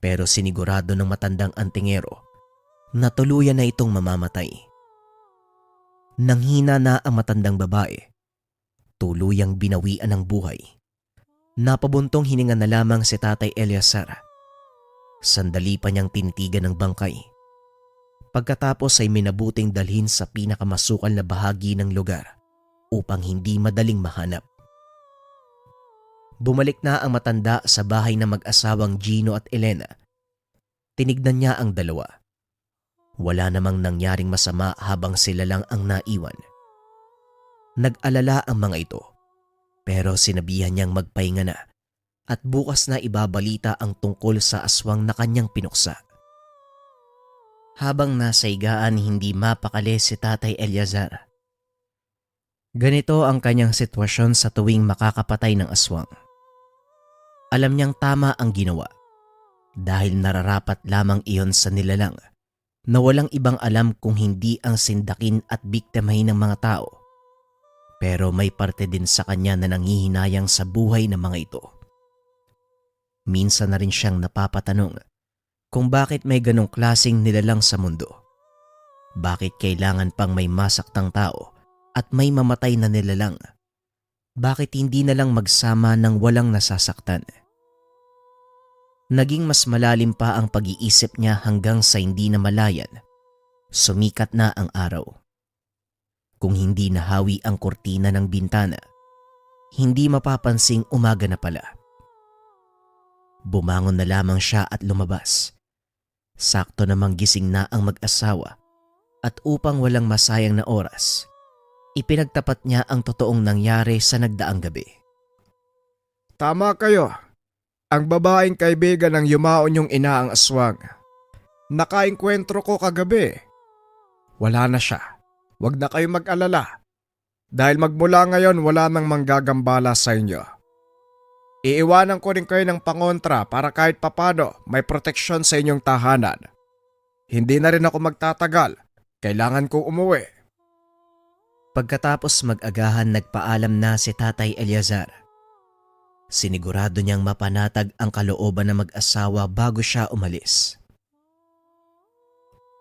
pero sinigurado ng matandang antingero na tuluyan na itong mamamatay. Nanghina na ang matandang babae, tuluyang binawian ng buhay. Napabuntong hininga na lamang si Tatay Eliazar. Sandali pa niyang tinitigan ng bangkay. Pagkatapos ay minabuting dalhin sa pinakamasukal na bahagi ng lugar upang hindi madaling mahanap. Bumalik na ang matanda sa bahay ng mag-asawang Gino at Elena. Tinignan niya ang dalawa. Wala namang nangyaring masama habang sila lang ang naiwan. Nag-alala ang mga ito, pero sinabihan niyang magpahinga na at bukas na ibabalita ang tungkol sa aswang na kanyang pinuksa. Habang nasa higaan, hindi mapakali si Tatay Eliazar. Ganito ang kanyang sitwasyon sa tuwing makakapatay ng aswang. Alam niyang tama ang ginawa dahil nararapat lamang iyon sa nilalang na walang ibang alam kung hindi ang sindakin at biktimahin ng mga tao. Pero may parte din sa kanya na nanghihinayang sa buhay ng mga ito. Minsan na rin siyang napapatanong kung bakit may ganong klaseng nilalang sa mundo. Bakit kailangan pang may masaktang tao at may mamatay na nilalang? Bakit hindi na lang magsama ng walang nasasaktan? Naging mas malalim pa ang pag-iisip niya hanggang sa hindi na malayan. Sumikat na ang araw. Kung hindi nahawi ang kurtina ng bintana, hindi mapapansing umaga na pala. Bumangon na lamang siya at lumabas. Sakto namang gising na ang mag-asawa at upang walang masayang na oras, ipinagtapat niya ang totoong nangyari sa nagdaang gabi. Tama kayo. Ang babaeng kaibigan ng yumaon yung ina ang aswang. Nakaengkwentro ko kagabi. Wala na siya. Huwag na kayo mag-alala. Dahil magmula ngayon wala nang manggagambala sa inyo. Iiwanan ko rin kayo ng pangontra para kahit papano may proteksyon sa inyong tahanan. Hindi na rin ako magtatagal. Kailangan kong umuwi. Pagkatapos mag-agahan, nagpaalam na si Tatay Eliazar. Sinigurado niyang mapanatag ang kalooban ng mag-asawa bago siya umalis.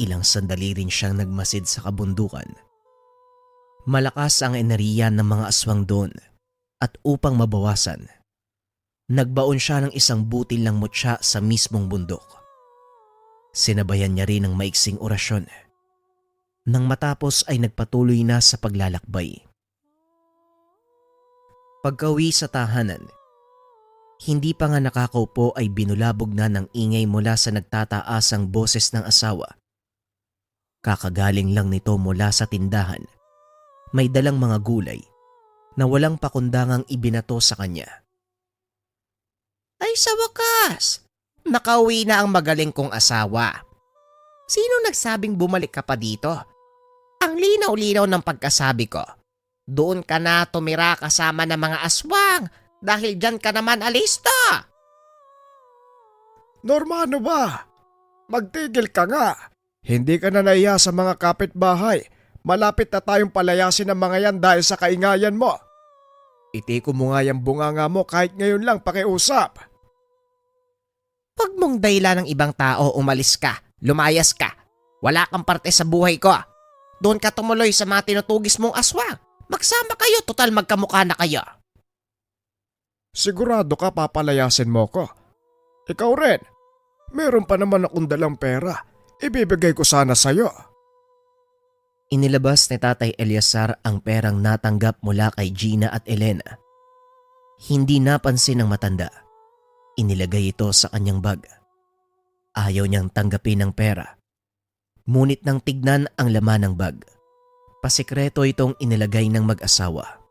Ilang sandali rin siyang nagmasid sa kabundukan. Malakas ang enerhiya ng mga aswang doon at upang mabawasan, nagbaon siya ng isang butil ng mutya sa mismong bundok. Sinabayan niya rin ng maiksing orasyon. Nang matapos ay nagpatuloy na sa paglalakbay. Pagkauwi sa tahanan, hindi pa nga nakakaupo ay binulabog na ng ingay mula sa nagtataasang boses ng asawa. Kakagaling lang nito mula sa tindahan. May dalang mga gulay na walang pakundangang ibinato sa kanya. Ay sa wakas, nakauwi na ang magaling kong asawa. Sino nagsabing bumalik ka pa dito? Ang linaw-linaw ng pagkasabi ko. Doon ka na tumira kasama ng mga aswang dahil dyan ka naman alista. Norma, ano ba? Magtigil ka nga. Hindi ka na nahiya sa mga kapitbahay. Malapit na tayong palayasin ng mga yan dahil sa kaingayan mo. Itiko mo nga yung bunganga mo kahit ngayon lang pakiusap. Huwag mong dahilan ng ibang tao, umalis ka, lumayas ka. Wala kang parte sa buhay ko. Doon ka tumuloy sa mga tinutugis mong aswang. Magsama kayo, total magkamukha na kayo. Sigurado ka papalayasin mo ko. Ikaw rin. Meron pa naman akong dalang pera. Ibibigay ko sana sa'yo. Inilabas ni Tatay Eliazar ang perang natanggap mula kay Gina at Elena. Hindi napansin ng matanda. Inilagay ito sa kanyang bag. Ayaw niyang tanggapin ang pera. Ngunit nang tignan ang laman ng bag, pasikreto itong inilagay ng mag-asawa.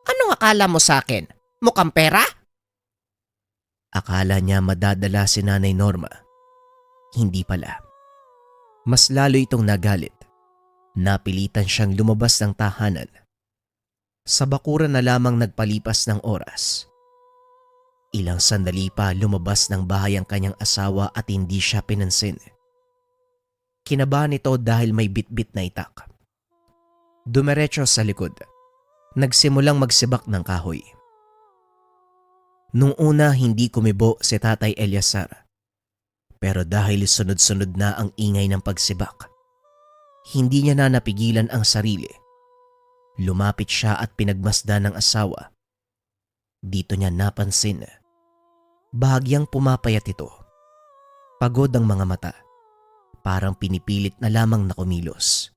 Anong akala mo sa akin? Mukhang pera? Akala niya madadala si Nanay Norma. Hindi pala. Mas lalo itong nagalit. Napilitan siyang lumabas ng tahanan. Sa bakuran na lamang nagpalipas ng oras. Ilang sandali pa lumabas ng bahay ang kanyang asawa at hindi siya pinansin. Kinabahan ito dahil may bitbit na itak. Dumiretso sa likod. Nagsimulang magsibak ng kahoy. Nung una hindi kumibo si Tatay Eliazar. Pero dahil sunod-sunod na ang ingay ng pagsibak, hindi niya na napigilan ang sarili. Lumapit siya at pinagmasdan ng asawa. Dito niya napansin. Bahagyang pumapayat ito. Pagod ang mga mata. Parang pinipilit na lamang na kumilos.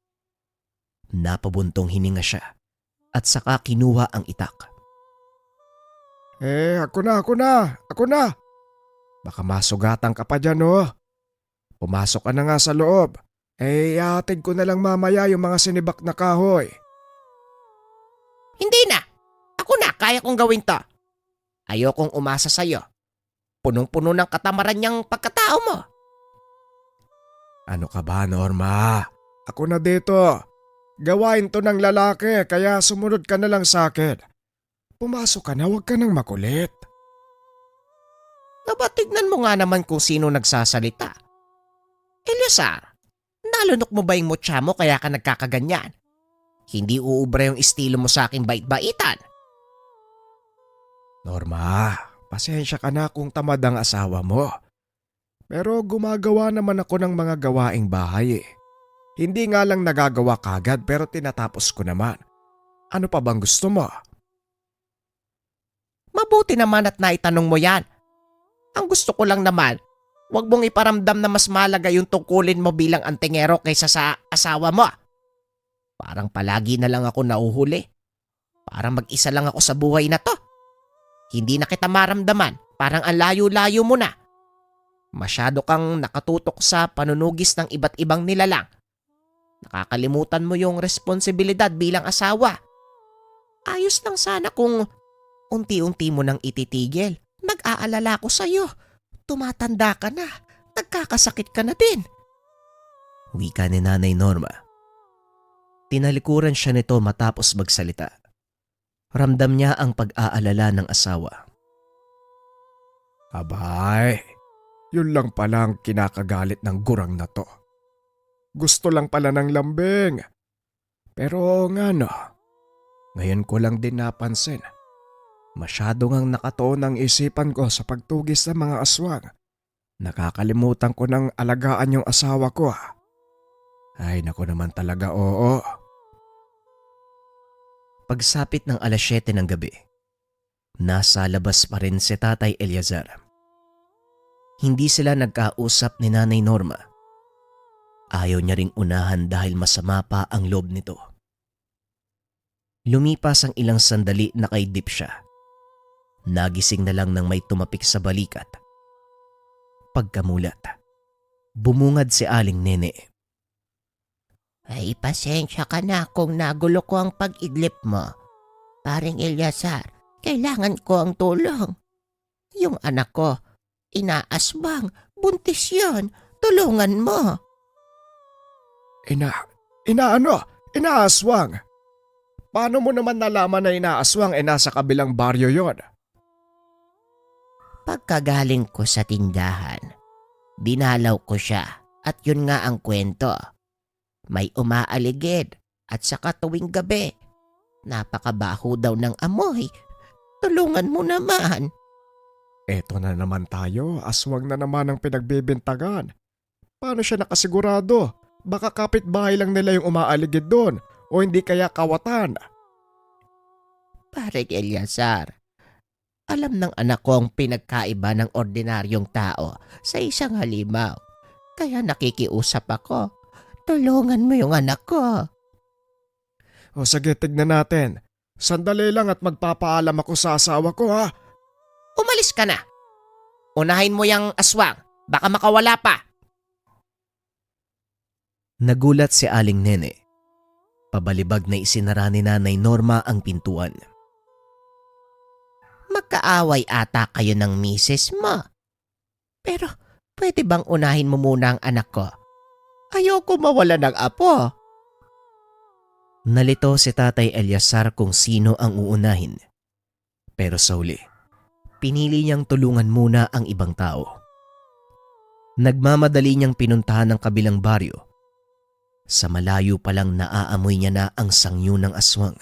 Napabuntong hininga siya at saka kinuha ang itak. Ako na. Baka masugatan ka pa dyan, oh. Pumasok ka na nga sa loob. Ihatid ko na lang mamaya yung mga sinibak na kahoy. Hindi na. Ako na, kaya kong gawin to. Ayokong umasa sa'yo. Punong-puno ng katamaran niyang pagkatao mo. Ano ka ba, Norma? Ako na dito. Gawain to ng lalaki kaya sumunod ka na lang sa akin. Pumasok ka na, huwag ka nang makulit. Aba, tignan mo nga naman kung sino nagsasalita. Eliazar, nalunok mo ba yung mutya mo kaya ka nagkakaganyan? Hindi uubra yung estilo mo sa aking bait-baitan. Norma, pasensya ka na kung tamad ang asawa mo. Pero gumagawa naman ako ng mga gawaing bahay eh. Hindi nga lang nagagawa kagad pero tinatapos ko naman. Ano pa bang gusto mo? Mabuti naman at naitanong mo yan. Ang gusto ko lang naman, huwag mong iparamdam na mas mahalaga yung tungkulin mo bilang antingero kaysa sa asawa mo. Parang palagi na lang ako nauhuli. Parang mag-isa lang ako sa buhay na to. Hindi na kita maramdaman, parang ang layo-layo mo na. Masyado kang nakatutok sa panunugis ng iba't ibang nilalang. Nakakalimutan mo yung responsibilidad bilang asawa. Ayos lang sana kung unti-unti mo nang ititigil. Nag-aalala ko sa'yo. Tumatanda ka na. Nagkakasakit ka na din. Wika ni Nanay Norma. Tinalikuran siya nito matapos magsalita. Ramdam niya ang pag-aalala ng asawa. Abay, yun lang pala ang kinakagalit ng gurang na to. Gusto lang pala ng lambing. Pero nga no, ngayon ko lang din napansin. Masyado ngang nakatuon ang isipan ko sa pagtugis ng mga aswang. Nakakalimutan ko ng alagaan yung asawa ko. Ay naku naman talaga, oo. Pagsapit ng 7:00 ng gabi, nasa labas pa rin si Tatay Eliazar. Hindi sila nagkausap ni Nanay Norma. Ayaw niya ring unahan dahil masama pa ang loob nito. Lumipas ang ilang sandali nakaidip siya. Nagising na lang nang may tumapik sa balikat. Pagkamulat, bumungad si Aling Nene. Ay, pasensya ka na kung nagulo ko ang pag-idlip mo. Paring Eliazar, kailangan ko ang tulong. Yung anak ko, inaasbang, buntis yon. Tulungan mo. Inaaswang? Paano mo naman nalaman na inaaswang nasa kabilang baryo yon? Pagkagaling ko sa tindahan, dinalaw ko siya at yun nga ang kwento. May umaaligid at saka tuwing gabi, Napakabaho daw ng amoy. Tulungan mo naman. Eto na naman tayo, aswang na naman ang pinagbibintagan. Paano siya nakasigurado? Baka kapitbahay lang nila yung umaaligid doon o hindi kaya kawatan. Pareng Eleazar, alam ng anak ko ang pinagkaiba ng ordinaryong tao sa isang halimaw. Kaya nakikiusap ako. Tulungan mo yung anak ko. O sige, tignan natin. Sandali lang at magpapaalam ako sa asawa ko ha. Umalis ka na. Unahin mo yung aswang. Baka makawala pa. Nagulat si Aling Nene. Pabalibag na isinara ni Nanay Norma ang pintuan. Magkaaway ata kayo ng misis mo. Pero pwede bang unahin mo muna ang anak ko? Ayoko mawala ng apo. Nalito si Tatay Eleazar kung sino ang uunahin. Pero sa huli, pinili niyang tulungan muna ang ibang tao. Nagmamadali niyang pinuntahan ang kabilang baryo. Sa malayo pa lang naaamoy niya na ang sangyo ng aswang.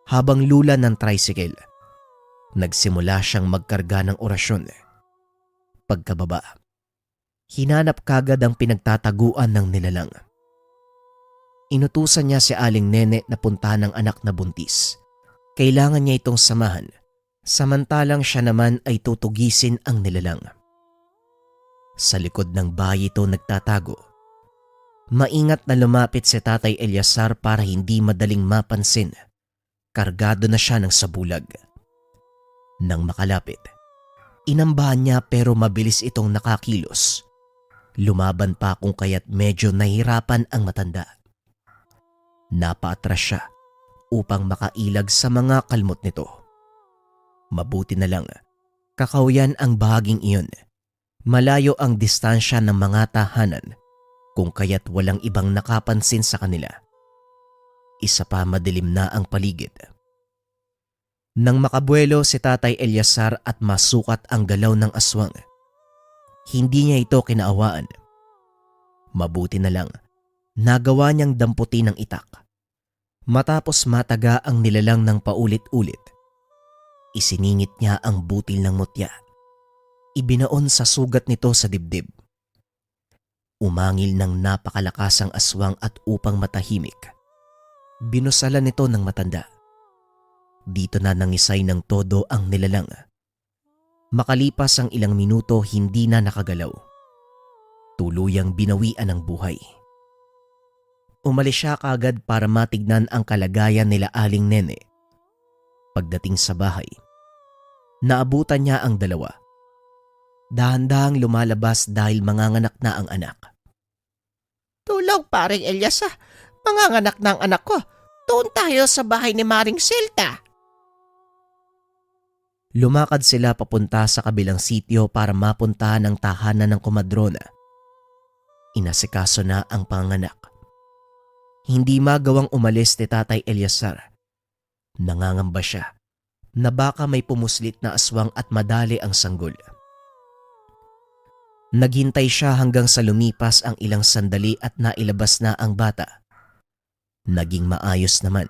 Habang lula ng tricycle, nagsimula siyang magkarga ng orasyon. Pagkababa, hinanap kagad ang pinagtataguan ng nilalang. Inutusan niya si Aling Nene na puntahan ng anak na buntis. Kailangan niya itong samahan, samantalang siya naman ay tutugisin ang nilalang. Sa likod ng bahay ito nagtatago. Maingat na lumapit si Tatay Eleazar para hindi madaling mapansin. Kargado na siya ng sabulag. Nang makalapit, inambahan niya pero mabilis itong nakakilos. Lumaban pa kung kaya't medyo nahirapan ang matanda. Napaatras siya upang makailag sa mga kalmot nito. Mabuti na lang, kakauyan ang bahaging iyon. Malayo ang distansya ng mga tahanan kung kaya't walang ibang nakapansin sa kanila. Isa pa madilim na ang paligid. Nang makabuelo si Tatay Eleazar at masukat ang galaw ng aswang, hindi niya ito kinaawaan. Mabuti na lang, nagawa niyang damputin ng itak. Matapos mataga ang nilalang ng paulit-ulit, isiningit niya ang butil ng mutya. Ibinaon sa sugat nito sa dibdib. Umangil ng napakalakas ang aswang at upang matahimik, binusalan nito ng matanda. Dito na nangisay ng todo ang nilalang. Makalipas ang ilang minuto hindi na nakagalaw. Tuluyang binawian ng buhay. Umalis siya kaagad para matignan ang kalagayan nila Aling Nene. Pagdating sa bahay, naabutan niya ang dalawa. Dahan-dahang lumalabas dahil manganganak na ang anak. Tulong, paring Eleazar. Manganganak na ang anak ko. Doon tayo sa bahay ni Maring Silta. Lumakad sila papunta sa kabilang sityo para mapuntahan ang tahanan ng komadrona. Inasikaso na ang panganak. Hindi magawang umalis ni Tatay Eleazar. Nangangamba siya na baka may pumuslit na aswang at madali ang sanggol. Naghintay siya hanggang sa lumipas ang ilang sandali at nailabas na ang bata. Naging maayos naman.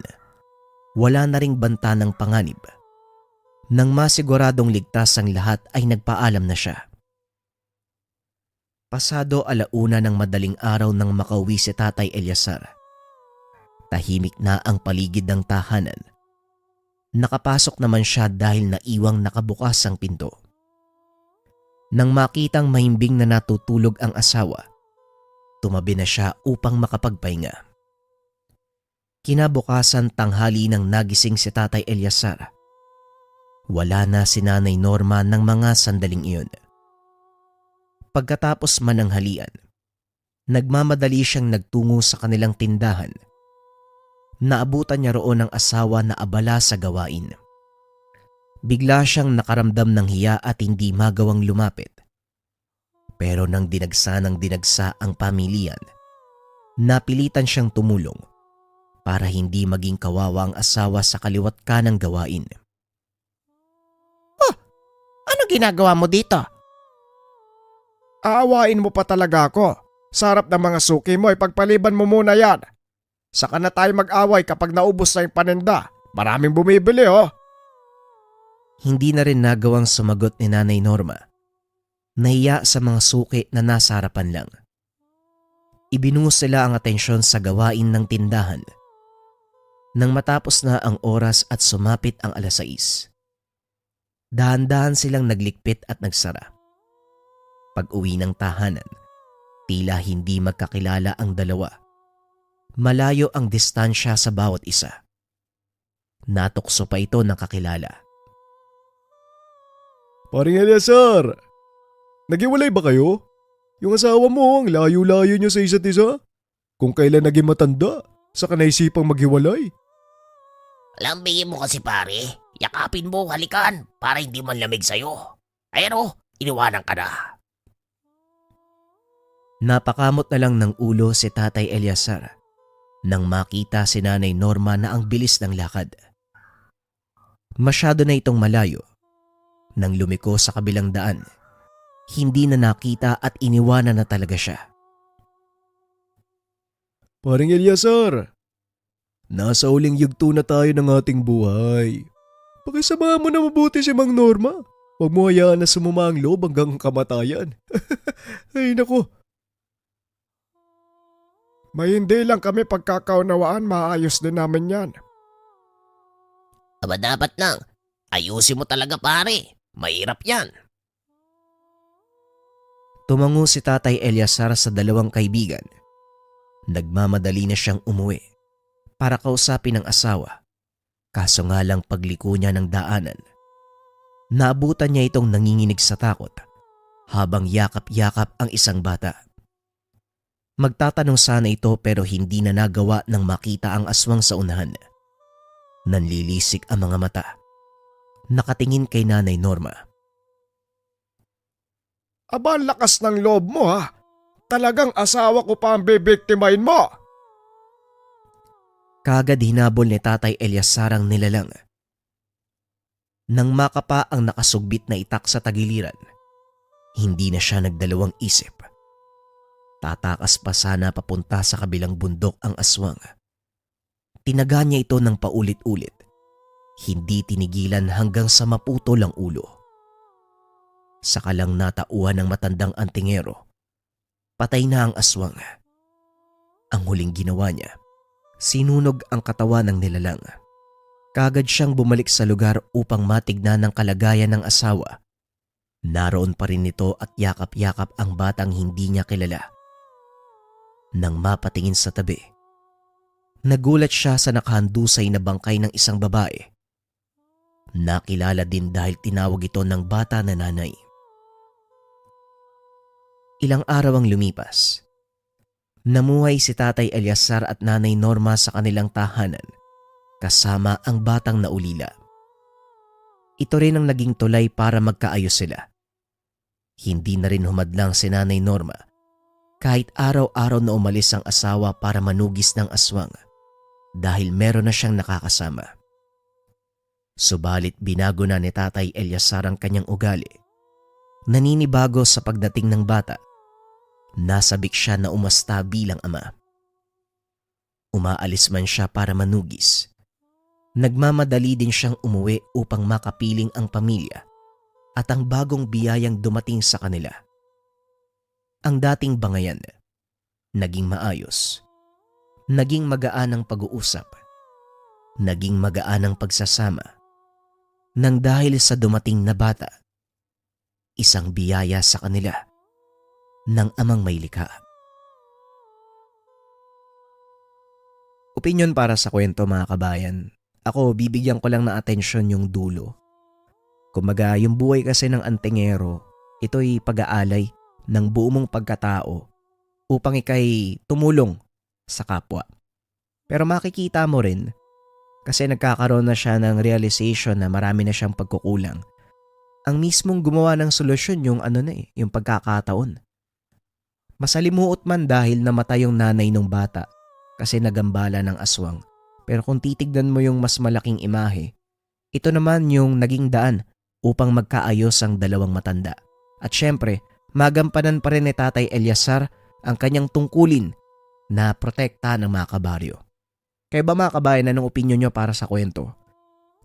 Wala na ring banta ng panganib. Nang masiguradong ligtas ang lahat ay nagpaalam na siya. Pasado 1:00 ng madaling araw nang makauwi si Tatay Eleazar. Tahimik na ang paligid ng tahanan. Nakapasok naman siya dahil naiwang nakabukas ang pinto. Nang makitang mahimbing na natutulog ang asawa, tumabi na siya upang makapagpahinga. Kinabukasan tanghali nang nagising si Tatay Eleazar. Wala na si Nanay Norma ng mga sandaling iyon. Pagkatapos mananghalian, nagmamadali siyang nagtungo sa kanilang tindahan. Naabutan niya roon ang asawa na abala sa gawain. Bigla siyang nakaramdam ng hiya at hindi magawang lumapit. Pero nang dinagsa ang pamilyan, napilitan siyang tumulong para hindi maging kawawa ang asawa sa kaliwat kanang gawain. Ano ginagawa mo dito? Aawain mo pa talaga ako. Sa harap ng mga suki mo, ipagpaliban mo muna yan. Saka na tayo mag-away kapag naubos na yung paninda. Maraming bumibili oh. Hindi na rin nagawang sumagot ni Nanay Norma. Nahiya sa mga suki na nasa harapan lang. Ibinuhos nila ang atensyon sa gawain ng tindahan. Nang matapos na ang oras at sumapit ang 6:00, dahan-dahan silang naglikpit at nagsara. Pag-uwi ng tahanan, tila hindi magkakilala ang dalawa. Malayo ang distansya sa bawat isa. Natukso pa ito ng kakilala. Paring Eleazar, naghiwalay ba kayo? Yung asawa mo, ang layo-layo niyo sa isa't isa. Kung kailan naging matanda, saka naisipang maghiwalay. Lambingin mo kasi pare. Yakapin mo, halikan, para hindi man lamig sa'yo. Ayan o, iniwanan ka na. Napakamot na lang ng ulo si Tatay Eleazar nang makita si Nanay Norma na ang bilis ng lakad. Masyado na itong malayo. Nang lumiko sa kabilang daan, hindi na nakita at iniwanan na talaga siya. Paring Eleazar, nasa uling yugto na tayo ng ating buhay. Pakisama mo na mabuti si Mang Norma. Huwag mo hayaan na sumama ang loob hanggang kamatayan. Ay nako. May hindi lang kami pagkakaunawaan, maayos din namin yan. Aba dapat lang, ayusin mo talaga pare. Mahirap yan. Tumango si Tatay Eleazar sa dalawang kaibigan. Nagmamadali na siyang umuwi para kausapin ang asawa. Kaso nga lang pagliko niya ng daanan, naabutan niya itong nanginginig sa takot habang yakap-yakap ang isang bata. Magtatanong sana ito pero hindi na nagawa nang makita ang aswang sa unahan. Nanlilisik ang mga mata. Nakatingin kay Nanay Norma. Aba, ang lakas ng loob mo ha. Talagang asawa ko pa ang bibiktimahin mo. Kagad hinabol ni Tatay Eleazar ang nilalang. Nang makapa ang nakasugbit na itak sa tagiliran, hindi na siya nagdalawang isip. Tatakas pa sana papunta sa kabilang bundok ang aswang. Tinaga niya ito ng paulit-ulit. Hindi tinigilan hanggang sa maputol ang ulo. Saka lang natauhan ng matandang antingero. Patay na ang aswang. Ang huling ginawa niya, sinunog ang katawan ng nilalang. Kagad siyang bumalik sa lugar upang matignan ang kalagayan ng asawa. Naroon pa rin ito at yakap-yakap ang batang hindi niya kilala. Nang mapatingin sa tabi, nagulat siya sa nakahandusay na bangkay ng isang babae. Nakilala din dahil tinawag ito ng bata na nanay. Ilang araw ang lumipas. Namuhay si Tatay Eleazar at Nanay Norma sa kanilang tahanan kasama ang batang naulila. Ito rin ang naging tulay para magkaayos sila. Hindi na rin humadlang si Nanay Norma kahit araw-araw na umalis ang asawa para manugis ng aswang dahil meron na siyang nakakasama. Subalit binago na ni Tatay Eleazar ang kanyang ugali. Naninibago sa pagdating ng bata. Nasabik siya na umasta bilang ama. Umaalis man siya para manugis. Nagmamadali din siyang umuwi upang makapiling ang pamilya at ang bagong biyayang dumating sa kanila. Ang dating bangayan, naging maayos. Naging magaan ang pag-uusap. Naging magaan ang pagsasama. Nang dahil sa dumating na bata, isang biyaya sa kanila ng amang may likha. Opinyon para sa kwento mga kabayan. Ako, bibigyan ko lang ng atensyon yung dulo. Kumbaga, yung buhay kasi ng antingero, ito'y pag-aalay ng buo mong pagkatao upang ikay tumulong sa kapwa. Pero makikita mo rin, kasi nagkakaroon na siya ng realization na marami na siyang pagkukulang. Ang mismong gumawa ng solusyon yung yung pagkakataon. Masalimuot man dahil namatay yung nanay ng bata kasi nagambala ng aswang. Pero kung titignan mo yung mas malaking imahe, ito naman yung naging daan upang magkaayos ang dalawang matanda. At syempre, magampanan pa rin ni Tatay Eleazar ang kanyang tungkulin na protekta ng mga kabaryo. Kaya ba mga kabayan, anong opinion nyo para sa kwento?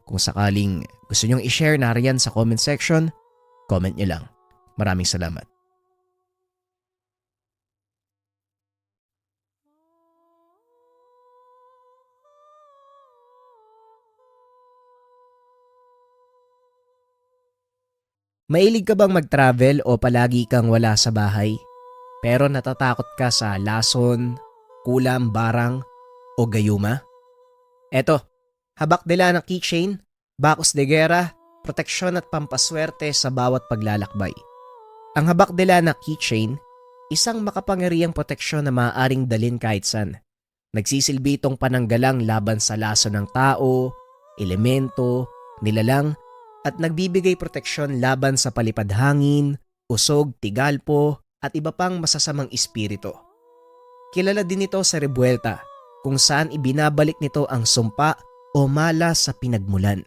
Kung sakaling gusto nyong i-share, nariyan sa comment section, comment nyo lang. Maraming salamat. Mahilig ka bang mag-travel o palagi kang wala sa bahay? Pero natatakot ka sa lason, kulam, barang o gayuma? Eto, habak nila ng keychain, bakos de gera, proteksyon at pampaswerte sa bawat paglalakbay. Ang habak nila na keychain, isang makapangyarihang proteksyon na maaaring dalhin kahit saan. Nagsisilbi itong pananggalang laban sa laso ng tao, elemento, nilalang, at nagbibigay proteksyon laban sa palipad hangin, usog, tigalpo, at iba pang masasamang espiritu. Kilala din ito sa Rebuelta, kung saan ibinabalik nito ang sumpa o malas sa pinagmulan.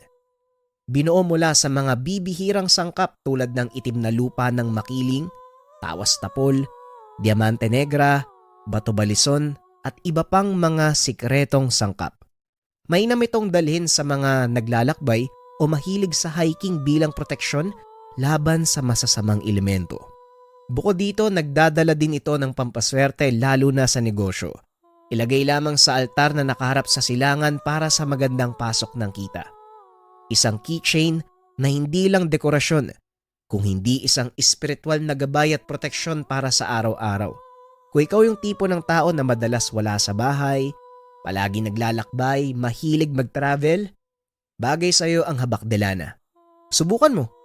Binuo mula sa mga bibihirang sangkap tulad ng itim na lupa ng makiling, tawas tapol, diamante negra, bato balison, at iba pang mga sikretong sangkap. Mainam itong dalhin sa mga naglalakbay o mahilig sa hiking bilang proteksyon laban sa masasamang elemento. Bukod dito, nagdadala din ito ng pampaswerte lalo na sa negosyo. Ilagay lamang sa altar na nakaharap sa silangan para sa magandang pasok ng kita. Isang keychain na hindi lang dekorasyon, kung hindi isang espiritual na gabay at proteksyon para sa araw-araw. Kung ikaw yung tipo ng tao na madalas wala sa bahay, palagi naglalakbay, mahilig mag-travel, bagay sa'yo ang habak de lana. Subukan mo.